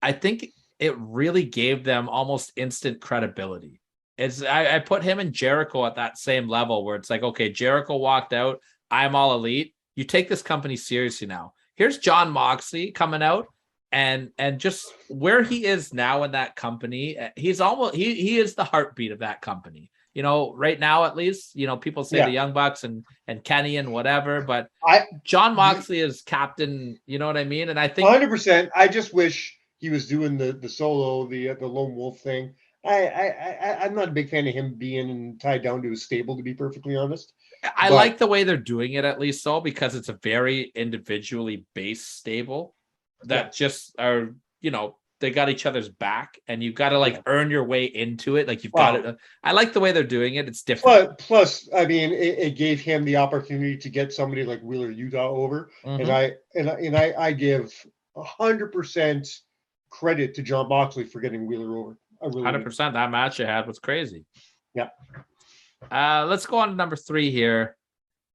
I think it really gave them almost instant credibility. I put him and Jericho at that same level where it's like, okay, Jericho walked out, I'm All Elite. You take this company seriously now. Here's John Moxley coming out and just where he is now in that company. He's almost he is the heartbeat of that company. Right now at least, people say the Young Bucks and Kenny and whatever, but John Moxley is captain, you know what I mean? And I think 100%. I just wish he was doing the solo, the lone wolf thing. I'm not a big fan of him being tied down to his stable, to be perfectly honest. I like the way they're doing it, at least so, because it's a very individually based stable that just are, they got each other's back, and you've got to earn your way into it. Like you've got it. I like the way they're doing it. It's different. Plus, I mean, it gave him the opportunity to get somebody like Wheeler Utah over, and I give 100% credit to John Moxley for getting Wheeler over. 100%. That match you had was crazy. Yeah. Let's go on to number 3 here.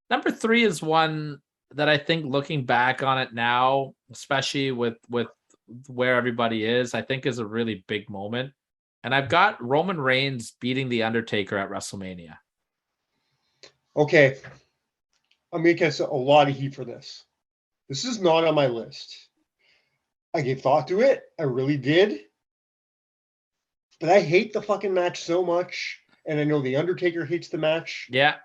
Number 3 is one that I think, looking back on it now, especially with where everybody is, I think is a really big moment. And I've got Roman Reigns beating The Undertaker at WrestleMania. Okay. I'm going to get a lot of heat for this. This is not on my list. I gave thought to it. I really did. But I hate the fucking match so much. And I know The Undertaker hates the match. Yeah.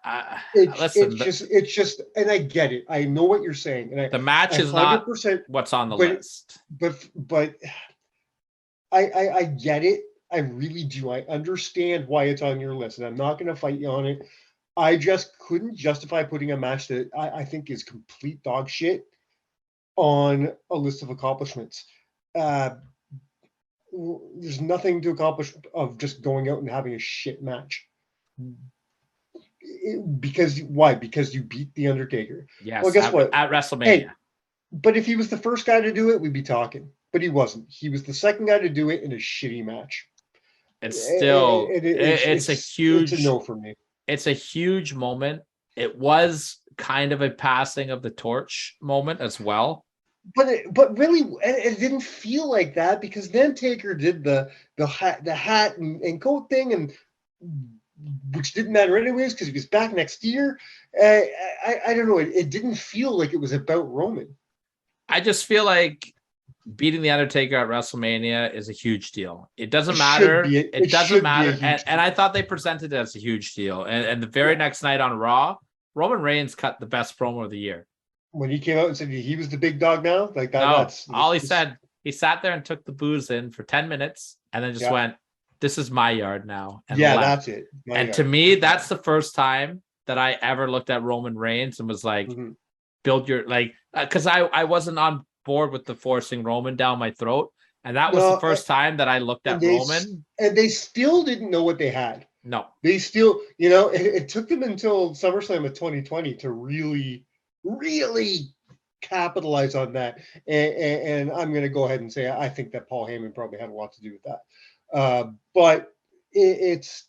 It's just, and I get it. I know what you're saying. And the match is not what's on the list. But I get it. I really do. I understand why it's on your list. And I'm not going to fight you on it. I just couldn't justify putting a match that I think is complete dog shit on a list of accomplishments. There's nothing to accomplish of just going out and having a shit match. Because why? Because you beat The Undertaker. Yes. Well, guess what? At WrestleMania. Hey, but if he was the first guy to do it, we'd be talking. But he wasn't. He was the second guy to do it in a shitty match. It's still it's a huge no for me. It's a huge moment. It was kind of a passing of the torch moment as well. But really, it didn't feel like that, because then Taker did the hat and coat thing, and which didn't matter anyways because he was back next year. I don't know. It didn't feel like it was about Roman. I just feel like beating The Undertaker at WrestleMania is a huge deal. It doesn't matter. It doesn't matter. And I thought they presented it as a huge deal. And the very next night on Raw, Roman Reigns cut the best promo of the year. When he came out and said he was the big dog now, like that. No, all he said, he sat there and took the booze in for 10 minutes and then just went, "This is my yard now." And left. That's it. To me, that's the first time that I ever looked at Roman Reigns and was like, build your, because I wasn't on board with the forcing Roman down my throat. And that was the first time that I looked at Roman. And they still didn't know what they had. No. They still, it took them until SummerSlam of 2020 to really capitalize on that. And I'm going to go ahead and say I think that Paul Heyman probably had a lot to do with that. But it's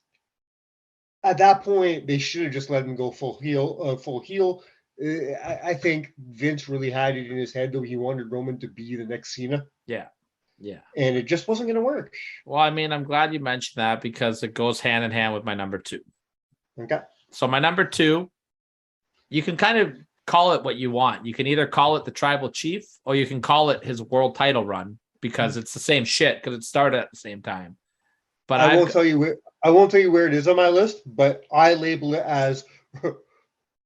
at that point they should have just let him go full heel. I think Vince really had it in his head though. He wanted Roman to be the next Cena. Yeah. And it just wasn't going to work. Well, I mean, I'm glad you mentioned that because it goes hand in hand with my number 2. Okay. So my number 2, you can kind of call it what you want. You can either call it the Tribal Chief or you can call it his world title run because it's the same shit because it started at the same time. But I won't tell you where it is on my list, but I label it as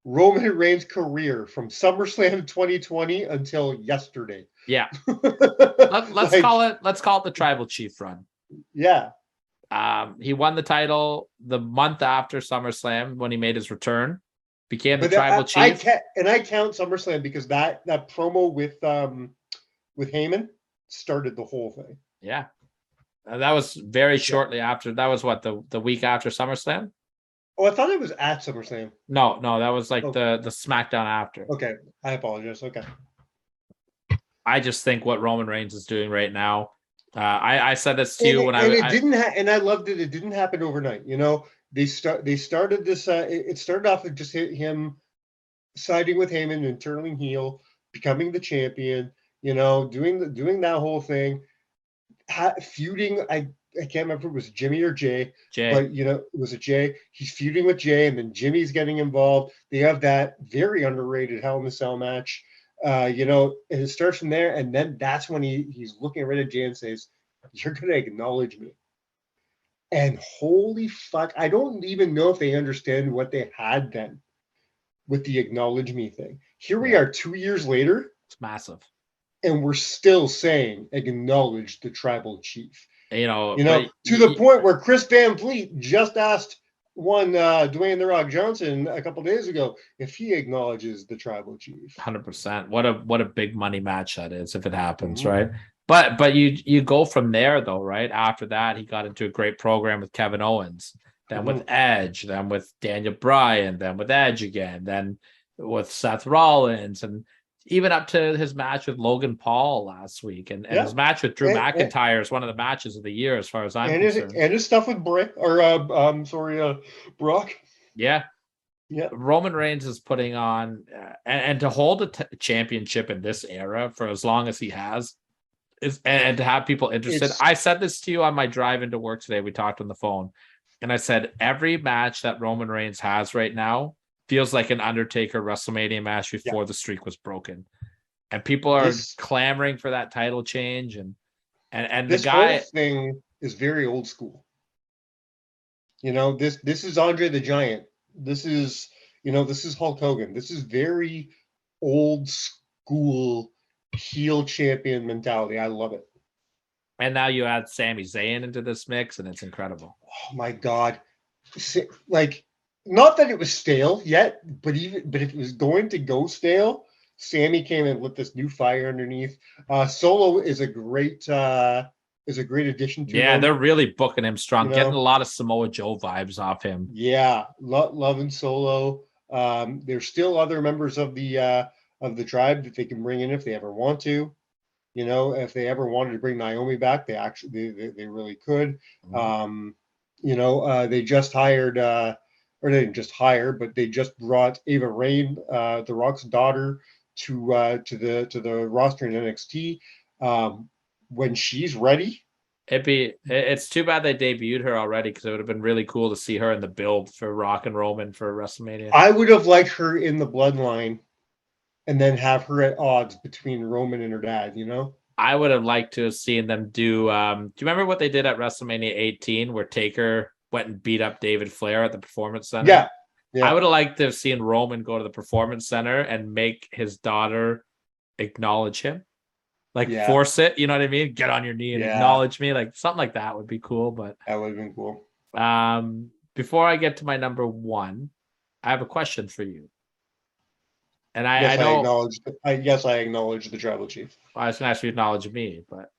Roman Reigns' career from SummerSlam 2020 until yesterday. Yeah. Let's call it the Tribal Chief run. Yeah. He won the title the month after SummerSlam when he made his return, became the But tribal chief. I count SummerSlam because that promo with Heyman started the whole thing. Yeah. And that was very shortly after. That was what, the week after SummerSlam? Oh, I thought it was at SummerSlam. No, that was like the SmackDown after. Okay, I apologize. Okay. I just think what Roman Reigns is doing right now. I said this to And you when and I loved it. It didn't happen overnight. You know, they started this. It started off with just him siding with Heyman and turning heel, becoming the champion. You know, doing that whole thing, feuding. I can't remember if it was Jimmy or Jay, but you know, it was a Jay. He's feuding with Jay, and then Jimmy's getting involved. They have that very underrated Hell in a Cell match. You know, and it starts from there, and then that's when he's looking right at Jay and says, "You're going to acknowledge me." And holy fuck, I don't even know if they understand what they had then with the acknowledge me thing. Here we are 2 years later. It's massive. And we're still saying acknowledge the tribal chief. You know, to the point where Chris Van Vliet just asked Dwayne The Rock Johnson a couple days ago if he acknowledges the tribal chief. 100%. What a big money match that is if it happens, right? But you go from there though, right? After that, he got into a great program with Kevin Owens, then with Edge, then with Daniel Bryan, then with Edge again, then with Seth Rollins, and even up to his match with Logan Paul last week, and his match with Drew McIntyre is one of the matches of the year as far as I'm concerned. And his stuff with Brock. Yeah. Roman Reigns is putting on, and to hold a championship in this era for as long as he has, and to have people interested. I said this to you on my drive into work today. We talked on the phone, and I said every match that Roman Reigns has right now feels like an Undertaker WrestleMania match before the streak was broken, and people are clamoring for that title change. And this whole thing is very old school. You know, this is Andre the Giant. This is Hulk Hogan. This is very old school heel champion mentality. I love it. And now you add Sami Zayn into this mix, and it's incredible. Oh my God! Like, not that it was stale yet, but if it was going to go stale, Sammy came and lit this new fire underneath. Solo is a great addition to him. They're really booking him strong, getting a lot of Samoa Joe vibes off him. Yeah, loving Solo. There's still other members of the tribe that they can bring in if they ever want to. You know, if they ever wanted to bring Naomi back, they really could. You know, they just hired. Or they didn't just hire, but they just brought Ava Raine, The Rock's daughter, to the roster in NXT. When she's ready, it's too bad they debuted her already, because it would have been really cool to see her in the build for Rock and Roman for WrestleMania. I would have liked her in the Bloodline, and then have her at odds between Roman and her dad. You know, I would have liked to have seen them do. Do you remember what they did at WrestleMania 18, where Taker went and beat up David Flair at the Performance Center? Yeah. I would have liked to have seen Roman go to the Performance Center and make his daughter acknowledge him, like force it. You know what I mean? Get on your knee and acknowledge me. Like something like that would be cool. But that would have been cool. Before I get to my number one, I have a question for you. And I acknowledge the tribal chief. I was going to ask you to acknowledge me, but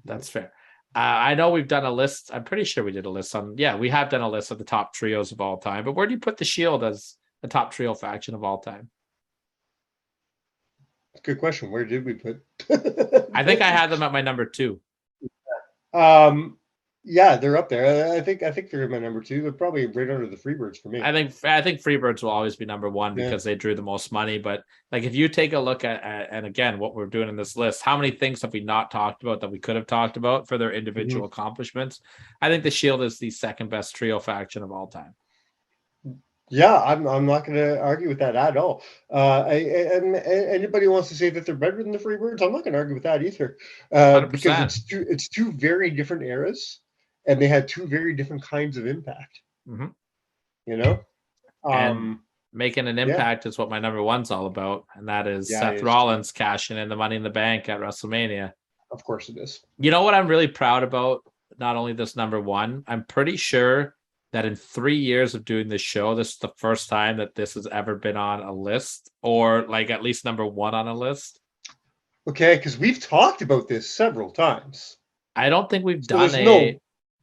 that's fair. I know we've done a list. I'm pretty sure we did a list on. Yeah, we have done a list of the top trios of all time. But where do you put the Shield as the top trio faction of all time? Good question. Where did we put? I think I had them at my number 2. Yeah, they're up there. I think they're my number 2. They're probably right under the Freebirds for me. I think Freebirds will always be number 1 because they drew the most money. But like, if you take a look at and again, what we're doing in this list, how many things have we not talked about that we could have talked about for their individual accomplishments? I think the Shield is the second best trio faction of all time. Yeah, I'm not going to argue with that at all. And anybody wants to say that they're better than the Freebirds, I'm not going to argue with that either. Because it's two very different eras. And they had two very different kinds of impact. You know, and making an impact is what my number 1's all about, and that is Seth Rollins cashing in the Money in the Bank at WrestleMania. Of course, it is. You know what I'm really proud about not only this number one, I'm pretty sure that in 3 years of doing this show, this is the first time that this has ever been on a list, or like at least number one on a list. Okay, because we've talked about this several times. I don't think we've So done there's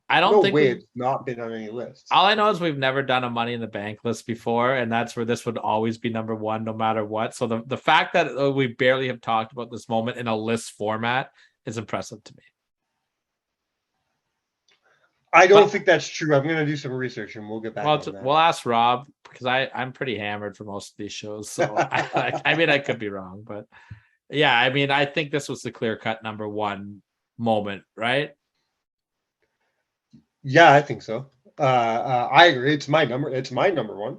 I don't no think way we've, it's not been on any lists. all I know is we've never done a Money in the Bank list before, and that's where this would always be number one, no matter what. So the fact that we barely have talked about this moment in a list format is impressive to me. I don't think that's true. I'm going to do some research and we'll get back Well, on that. we'll ask Rob because I'm pretty hammered for most of these shows. So I mean, I could be wrong, but yeah, I mean, I think this was the clear cut number one moment, right? Yeah, I think so. I agree. It's my number. It's my number one.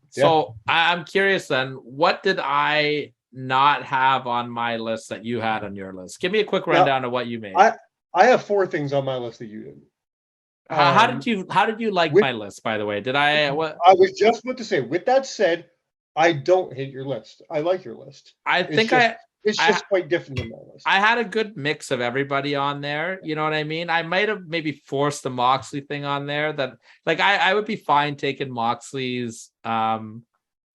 So I'm curious then, what did I not have on my list that you had on your list? Give me a quick rundown of what you made. I have 4 things on my list that you didn't. How did you like my list, by the way? Did I what I was just about to say, with that said, I don't hate your list. I like your list. It's just quite different than my list. I had a good mix of everybody on there. You know what I mean? I might have maybe forced the Moxley thing on there that like I would be fine taking Moxley's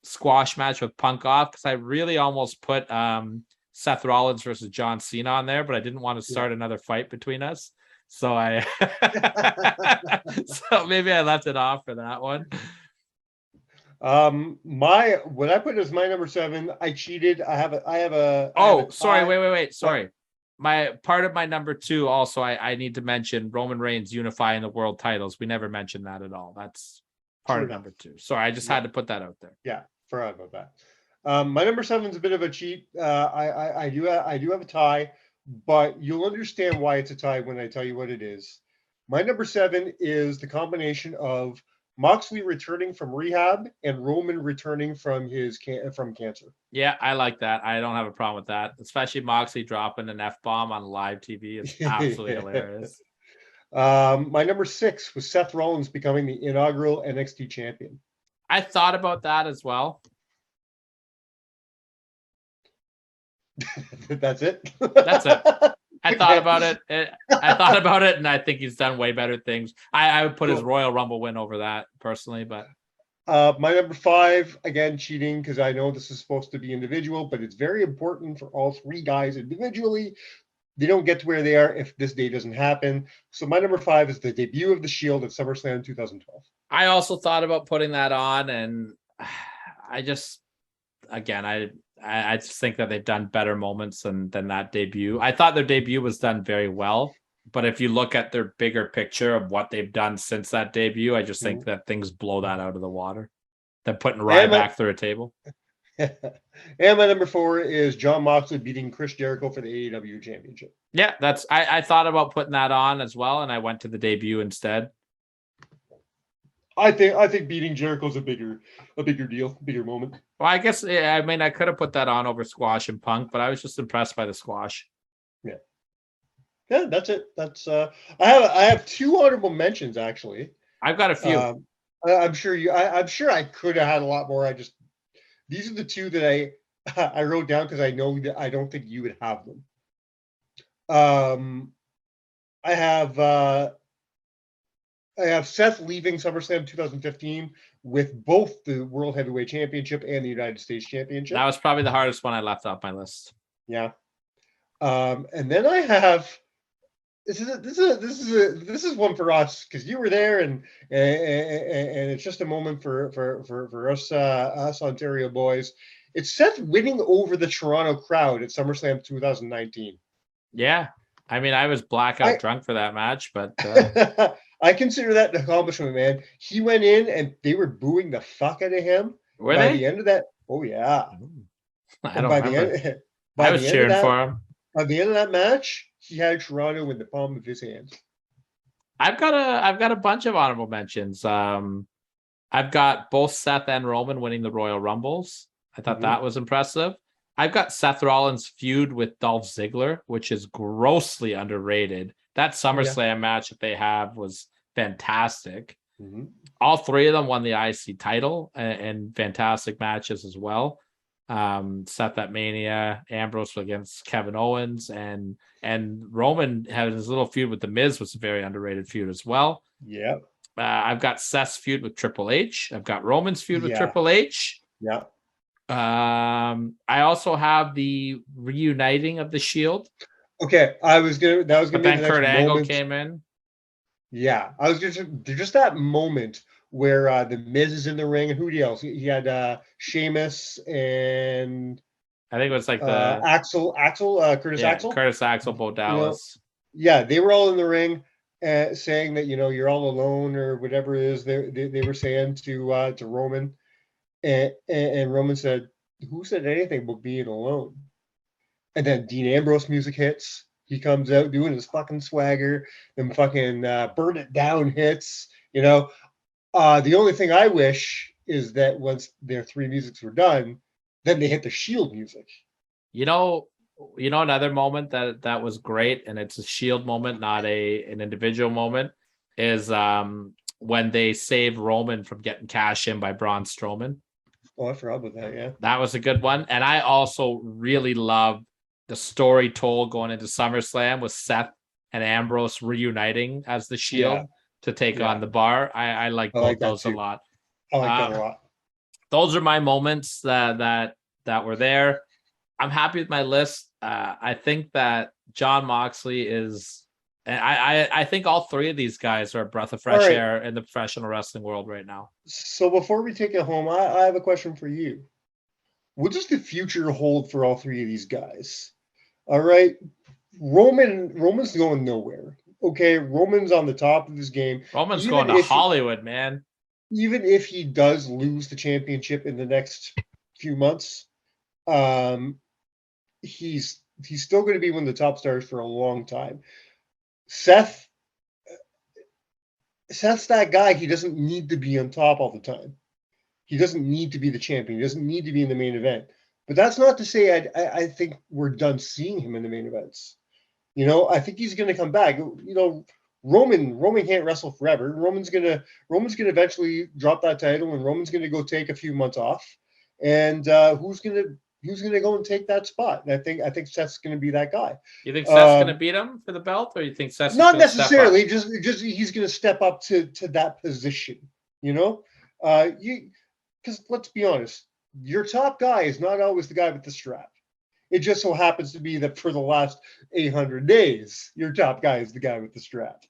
squash match with Punk off because I really almost put Seth Rollins versus John Cena on there, but I didn't want to start another fight between us. So so maybe I left it off for that one. What I put as my number 7, I cheated. I have a sorry, wait. Sorry. My part of my number 2 also I need to mention Roman Reigns unifying the world titles. We never mentioned that at all. That's part of number 2. Sorry, I just had to put that out there. Yeah, forgot about that. My number 7 is a bit of a cheat. I do have a tie, but you'll understand why it's a tie when I tell you what it is. My number 7 is the combination of Moxley returning from rehab and Roman returning from from cancer. Yeah, I like that. I don't have a problem with that, especially Moxley dropping an F-bomb on live TV. It's absolutely hilarious. My number 6 was Seth Rollins becoming the inaugural NXT champion. I thought about that as well. That's it. That's it. I thought about it. And I think he's done way better things. I would put his Royal Rumble win over that personally, but my number 5, again, cheating because I know this is supposed to be individual, but it's very important for all 3 guys individually. They don't get to where they are if this day doesn't happen. So my number 5 is the debut of the Shield at SummerSlam 2012. I also thought about putting that on, and I just think that they've done better moments than that debut. I thought their debut was done very well, but if you look at their bigger picture of what they've done since that debut, I just think that things blow that out of the water. They're putting Ryback through a table. And my number 4 is Jon Moxley beating Chris Jericho for the AEW championship. Yeah, I thought about putting that on as well, and I went to the debut instead. I think beating Jericho is a bigger deal, bigger moment. Well, I guess I could have put that on over Squash and Punk, but I was just impressed by the Squash. Yeah, that's it. That's I have 2 honorable mentions actually. I've got a few. I'm sure I could have had a lot more. These are the 2 that I wrote down because I know that I don't think you would have them. I have Seth leaving SummerSlam 2015 with both the World Heavyweight Championship and the United States Championship. That was probably the hardest one I left off my list. Yeah. And then I have this is one for us because you were there and it's just a moment for us Ontario boys. It's Seth winning over the Toronto crowd at SummerSlam 2019. Yeah. I was blackout drunk for that match, but I consider that an accomplishment, man. He went in and they were booing the fuck out of him. Were by they? the end of that, oh yeah. I don't remember. I was cheering for him. By the end of that match, he had Toronto in the palm of his hands. I've got a bunch of honorable mentions. I've got both Seth and Roman winning the Royal Rumbles. I thought that was impressive. I've got Seth Rollins' feud with Dolph Ziggler, which is grossly underrated. That SummerSlam match that they have was fantastic. All 3 of them won the IC title and fantastic matches as well. Seth at Mania, Ambrose against Kevin Owens, and Roman had his little feud with The Miz, was a very underrated feud as well. Yeah. I've got Seth's feud with Triple H. I've got Roman's feud with Yeah. Triple H. Yeah. I also have the reuniting of the Shield, Okay, that was gonna but be then the Kurt next Angle moment. came in. Yeah, I was just that moment where the Miz is in the ring, and who else? He had Sheamus and I think it was like the Curtis yeah, Axel. Curtis Axel, Bo You know, Dallas. yeah, they were all in the ring, saying that you're all alone or whatever it is they were saying to Roman, and Roman said, "Who said anything about being alone?" And then Dean Ambrose music hits. He comes out doing his fucking swagger, and fucking burn it down hits. The only thing I wish is that once their three musics were done, then they hit the Shield music. You know, another moment that was great, and it's a Shield moment, not an individual moment, is when they saved Roman from getting cashed in by Braun Strowman. Oh, I forgot about that. Yeah, That was a good one. And I also really love the story told going into SummerSlam with Seth and Ambrose reuniting as the Shield to take on the Bar. I like both those a lot. I like that a lot. Those are my moments that were there. I'm happy with my list. I think that John Moxley is, and I think all three of these guys are a breath of fresh air in the professional wrestling world right now. So before we take it home, I have a question for you. What does the future hold for all three of these guys? All right, Roman's going nowhere. Okay, Roman's on the top of his game. Roman's going to Hollywood, man. Even if he does lose the championship in the next few months, he's still going to be one of the top stars for a long time. Seth's that guy. He doesn't need to be on top all the time. He doesn't need to be the champion. He doesn't need to be in the main event. But that's not to say I think we're done seeing him in the main events. I think he's going to come back. Roman can't wrestle forever. Roman's gonna eventually drop that title, and Roman's gonna go take a few months off. And who's gonna go and take that spot? And I think Seth's gonna be that guy. You think Seth's gonna beat him for the belt, or you think Seth's not necessarily? Just he's gonna step up to that position. Because let's be honest, your top guy is not always the guy with the strap. It just so happens to be that for the last 800 days, your top guy is the guy with the strap.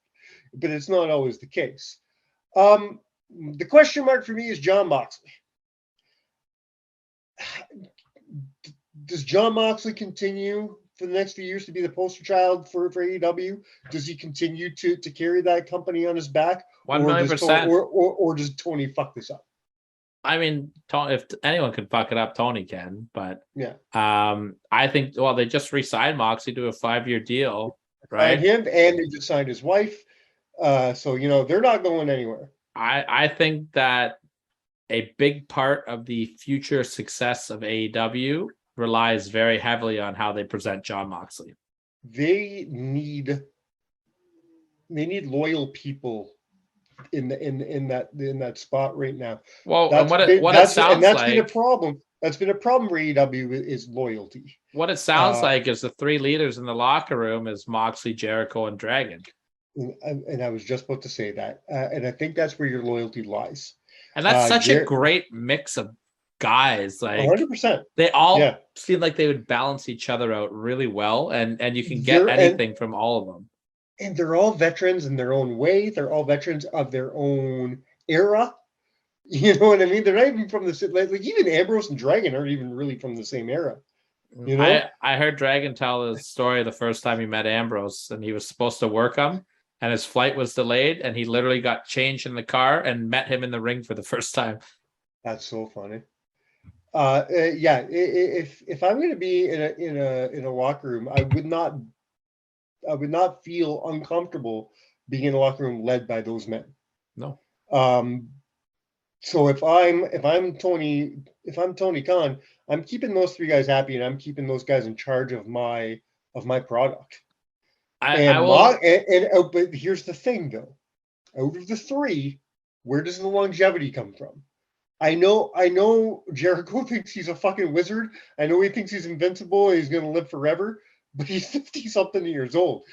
But it's not always the case. The question mark for me is John Moxley. Does John Moxley continue for the next few years to be the poster child for AEW? Does he continue to carry that company on his back? 1,000,000%. Or does Tony fuck this up? I mean, if anyone can fuck it up, Tony can. But yeah, I think they just re-signed Moxley to a 5-year deal, right? Him, and they just signed his wife. So they're not going anywhere. I think that a big part of the future success of AEW relies very heavily on how they present John Moxley. They need loyal people in that spot right now. Well, that's been a problem. That's been a problem for AEW is loyalty. What it sounds like is the three leaders in the locker room is Moxley, Jericho, and Dragon. And I was just about to say that, and I think that's where your loyalty lies. And that's such a great mix of guys. Like 100%. They all seem like they would balance each other out really well, and you can get anything from all of them. And they're all veterans in their own way. They're all veterans of their own era. You know what I mean? They're not even from the like even Ambrose and Dragon aren't even really from the same era. I heard Dragon tell his story the first time he met Ambrose, and he was supposed to work him, and his flight was delayed, and he literally got changed in the car and met him in the ring for the first time. That's so funny. If I'm going to be in a locker room, I would not feel uncomfortable being in a locker room led by those men. No. So if I'm Tony Khan, I'm keeping those three guys happy, and I'm keeping those guys in charge of my product. But here's the thing, though. Out of the three, where does the longevity come from? I know Jericho thinks he's a fucking wizard. I know he thinks he's invincible and he's gonna live forever, but he's 50 something years old.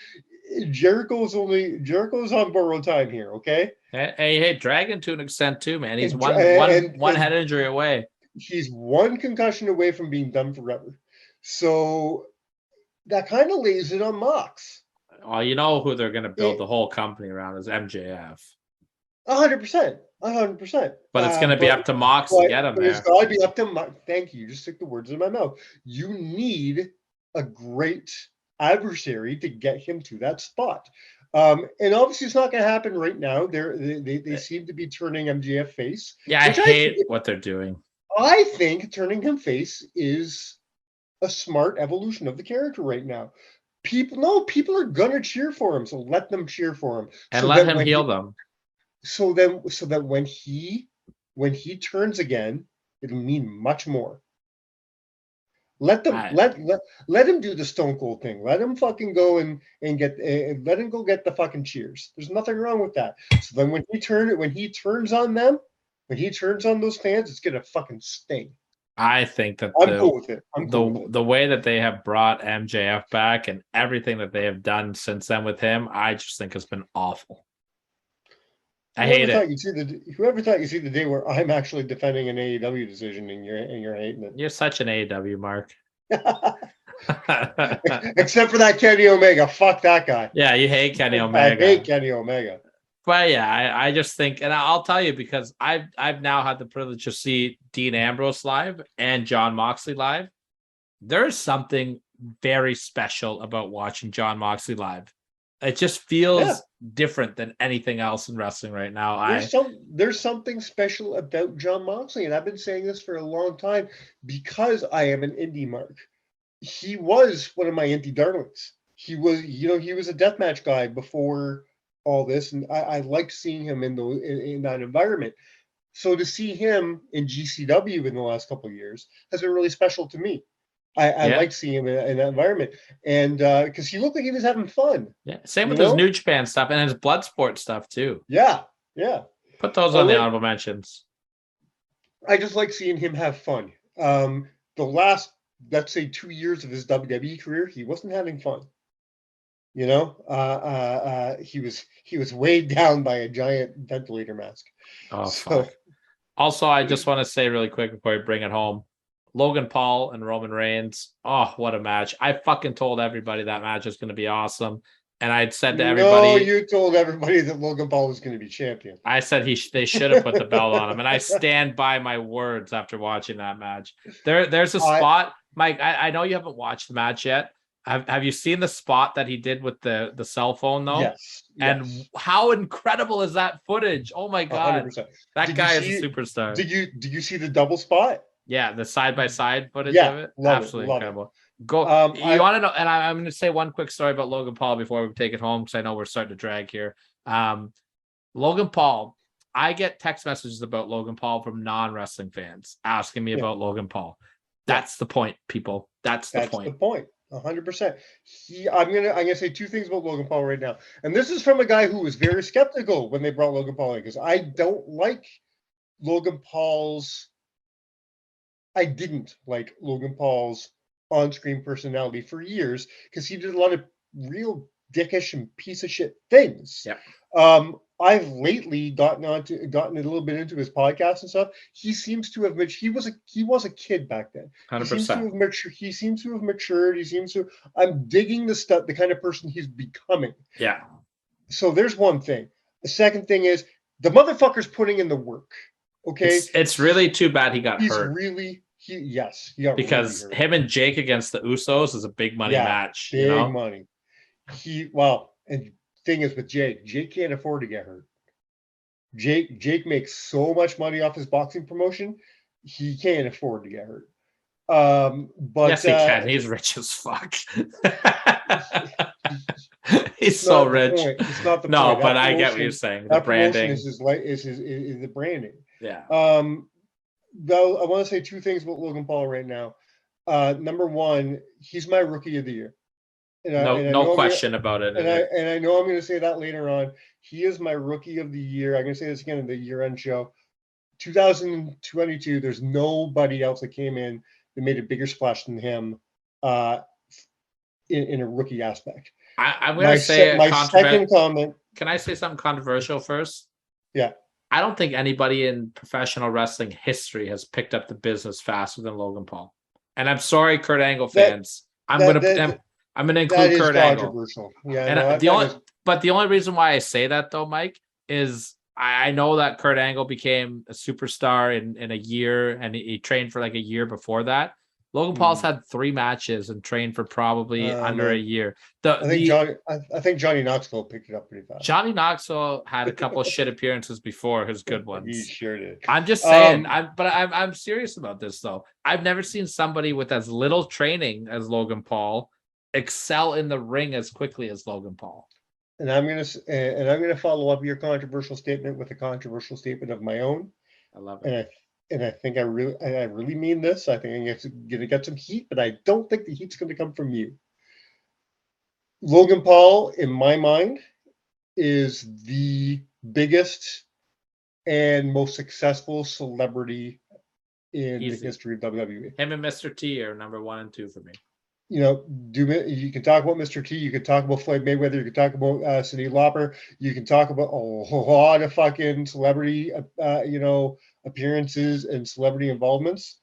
Jericho's on borrowed time here, okay? Hey, Dragon to an extent too, man. He's And one head injury away. he's one concussion away from being done forever. So that kind of lays it on Mox. Well, you know who they're going to build It- the whole company around is MJF. 100%. 100%. But it's going to be up to Mox to get him But it's there. got to be up to Mox. Thank you. You just took the words in my mouth. You need a great adversary to get him to that spot. And obviously, it's not going to happen right now. They seem to be turning MJF face. Yeah, I which hate what they're doing. I think turning him face is a smart evolution of the character right now. People are gonna cheer for him, so let them cheer for him. And So let that him when heal he- them. So that when he turns again, it'll mean much more. Let them let him do the Stone Cold thing. Let him fucking go and get let him go get the fucking cheers. There's nothing wrong with that. So then when he turns on them, when he turns on those fans, it's gonna fucking sting. I think that I'm cool with it. the way that they have brought MJF back and everything that they have done since then with him, I just think has been awful. I hate it. Whoever thought you'd see the day where I'm actually defending an AEW decision and you're hating it. You're such an AEW, Mark. Except for that Kenny Omega. Fuck that guy. Yeah, you hate Kenny Omega. I hate Kenny Omega. But yeah, I just think, and I'll tell you, because I've now had the privilege to see Dean Ambrose live and John Moxley live. There is something very special about watching John Moxley live. It just feels different than anything else in wrestling right now. There's something special about John Moxley, and I've been saying this for a long time because I am an indie mark. He was one of my indie darlings. He was a deathmatch guy before all this, and I liked seeing him in that environment. So to see him in GCW in the last couple of years has been really special to me. I like seeing him in that environment, and because he looked like he was having fun. Yeah, same with his New Japan stuff and his Bloodsport stuff too. Yeah. Put those on the honorable mentions. I just like seeing him have fun. The last, let's say, 2 years of his WWE career, he wasn't having fun. He was weighed down by a giant ventilator mask. Oh, fuck. Also, I just want to say really quick before we bring it home, Logan Paul and Roman Reigns. Oh, what a match. I fucking told everybody that match was going to be awesome. And I'd said to everybody... No, you told everybody that Logan Paul was going to be champion. I said they should have put the belt on him. And I stand by my words after watching that match. There's a spot... Mike, I know you haven't watched the match yet. Have you seen the spot that he did with the cell phone, though? Yes. And how incredible is that footage? Oh, my God. 100%. That guy is a superstar. Did you see the double spot? Yeah, the side-by-side footage of it. Absolutely incredible. Go. You want to know, and I'm going to say one quick story about Logan Paul before we take it home, because I know we're starting to drag here. Logan Paul, I get text messages about Logan Paul from non-wrestling fans asking me about Logan Paul. That's the point, people. That's the point. 100%. I'm gonna say two things about Logan Paul right now, and this is from a guy who was very skeptical when they brought Logan Paul in, because I didn't like Logan Paul's on-screen personality for years, because he did a lot of real dickish and piece of shit things. Yeah. I've lately gotten a little bit into his podcast and stuff. He seems to have matured. He was a kid back then. 100%. He seems to have matured. I'm digging the kind of person he's becoming. Yeah. So there's one thing. The second thing is the motherfucker's putting in the work. Okay. It's really too bad he got hurt. He got because really hurt. Him and Jake against the Usos is a big money match. Big money. And thing is with Jake can't afford to get hurt. Jake makes so much money off his boxing promotion, he can't afford to get hurt. But yes, he can. He's rich as fuck. He's so rich. It's not the no, point. But I get what you're saying. The branding is the branding. Yeah. Though I want to say two things about Logan Paul right now. Number one, he's my rookie of the year. No question about it. And I know I'm going to say that later on. He is my rookie of the year. I'm going to say this again in the year-end show. 2022, there's nobody else that came in that made a bigger splash than him in a rookie aspect. I'm going to say my second comment. Can I say something controversial first? Yeah. I don't think anybody in professional wrestling history has picked up the business faster than Logan Paul. And I'm sorry, Kurt Angle fans. I'm going to include Kurt Angle. Controversial. Yeah. And the only reason why I say that though, Mike, is I know that Kurt Angle became a superstar in a year, and he trained for like a year before that. Logan Paul's had 3 matches and trained for probably under a year. I think Johnny Knoxville picked it up pretty fast. Johnny Knoxville had a couple of shit appearances before his good ones. He sure did. I'm just saying. I'm serious about this though. I've never seen somebody with as little training as Logan Paul excel in the ring as quickly as Logan Paul. And I'm gonna follow up your controversial statement with a controversial statement of my own. I love it. And I think I really mean this. I think I'm gonna get some heat, but I don't think the heat's gonna come from you. Logan Paul, in my mind, is the biggest and most successful celebrity in the history of WWE. Him and Mr. T are number 1 and 2 for me. You know, you can talk about Mr. T, you can talk about Floyd Mayweather, you can talk about Cyndi Lauper, you can talk about a lot of fucking celebrity, appearances and celebrity involvements.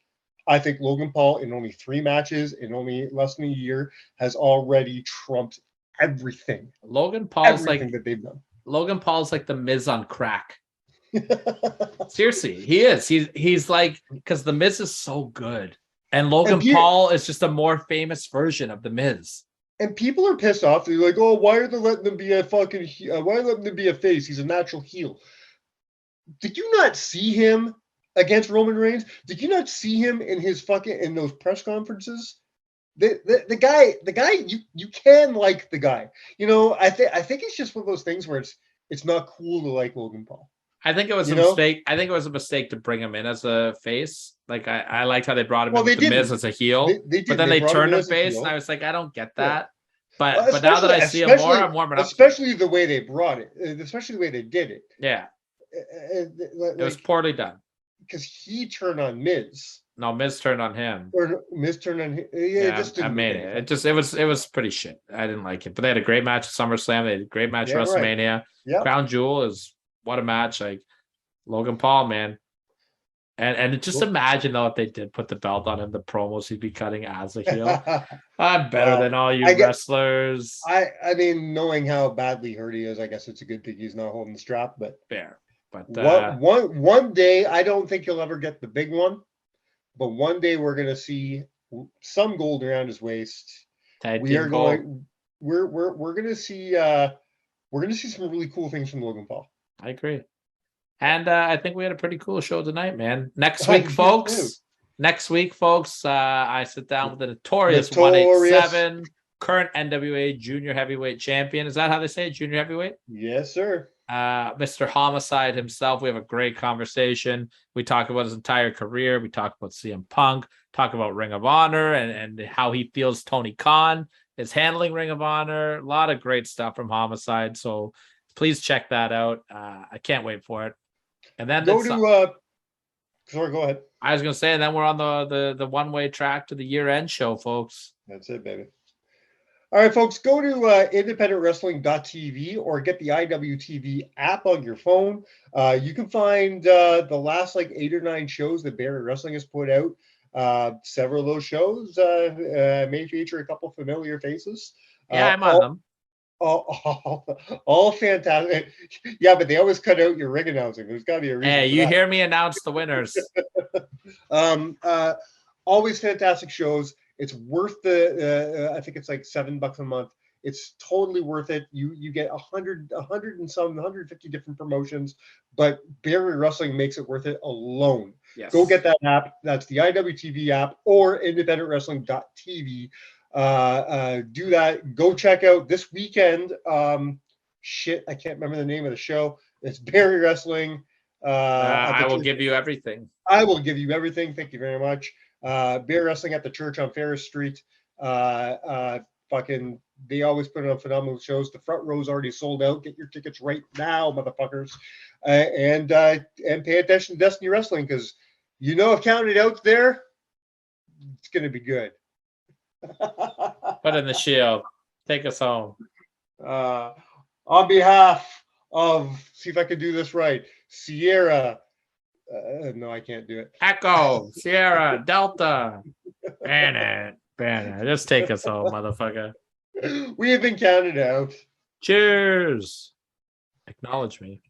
I think Logan Paul, in only 3 matches in only less than a year, has already trumped everything. Logan Paul's that they've done. Logan Paul's like the Miz on crack. Seriously, he is. He's like, because the Miz is so good. And Logan Paul is just a more famous version of the Miz. And people are pissed off. They're like, "Oh, why are they letting him be a fucking? Why are they letting him be a face? He's a natural heel." Did you not see him against Roman Reigns? Did you not see him in those press conferences? The guy, you can like the guy. You know, I think it's just one of those things where it's not cool to like Logan Paul. I think it was a mistake. I think it was a mistake to bring him in as a face. Like I liked how they brought him in with the Miz as a heel, but then they turned him face, and I was like, I don't get that. Yeah. But now that I see him more, I'm warming up. Especially the way they brought it, especially the way they did it. Yeah, it was poorly done. Because he turned on Miz. No, Miz turned on him. Or Miz turned on him. Yeah, I made it. It was pretty shit. I didn't like it. But they had a great match at SummerSlam. They had a great match at WrestleMania. Right. Yeah. Crown Jewel is what a match. Like Logan Paul, man. And just imagine though if they did put the belt on him, the promos he'd be cutting as a heel. I'm better than all you wrestlers. I mean, knowing how badly hurt he is, I guess it's a good thing he's not holding the strap. But fair. But one day, I don't think he'll ever get the big one. But one day we're gonna see some gold around his waist. We're gonna see some really cool things from Logan Paul. I agree. And I think we had a pretty cool show tonight, man. Next week, folks, I sit down with the notorious 187 current NWA junior heavyweight champion. Is that how they say it? Junior heavyweight? Yes, sir. Mr. Homicide himself. We have a great conversation. We talk about his entire career. We talk about CM Punk, talk about Ring of Honor and how he feels Tony Khan is handling Ring of Honor. A lot of great stuff from Homicide. So please check that out. I can't wait for it. And then sorry, go ahead. I was gonna say, and then we're on the one-way track to the year-end show, folks. That's it, baby. All right, folks, go to independentwrestling.tv or get the IWTV app on your phone. You can find the last 8 or 9 shows that Barry Wrestling has put out. Several of those shows may feature a couple familiar faces. Yeah, I'm on them. All fantastic. Yeah, but they always cut out your ring announcing. There's got to be a reason. Hey, you hear me announce the winners. Always fantastic shows. It's worth I think it's like $7 a month. It's totally worth it. You get 150 different promotions, but Barry Wrestling makes it worth it alone. Yes. Go get that app. That's the IWTV app or independentwrestling.tv. Do that. Go check out this weekend. I can't remember the name of the show. It's Barry Wrestling. I will give you everything. I will give you everything. Thank you very much. Barry Wrestling at the church on Ferris Street. Fucking They always put on phenomenal shows. The front row's already sold out. Get your tickets right now, motherfuckers, and pay attention to Destiny Wrestling, because if Counted Out's there, it's gonna be good. Put in the shield. Take us home. On behalf of, see if I can do this right, Sierra. No, I can't do it. Echo, Sierra, Delta. Banner. Just take us home, motherfucker. We have been counted out. Cheers. Acknowledge me.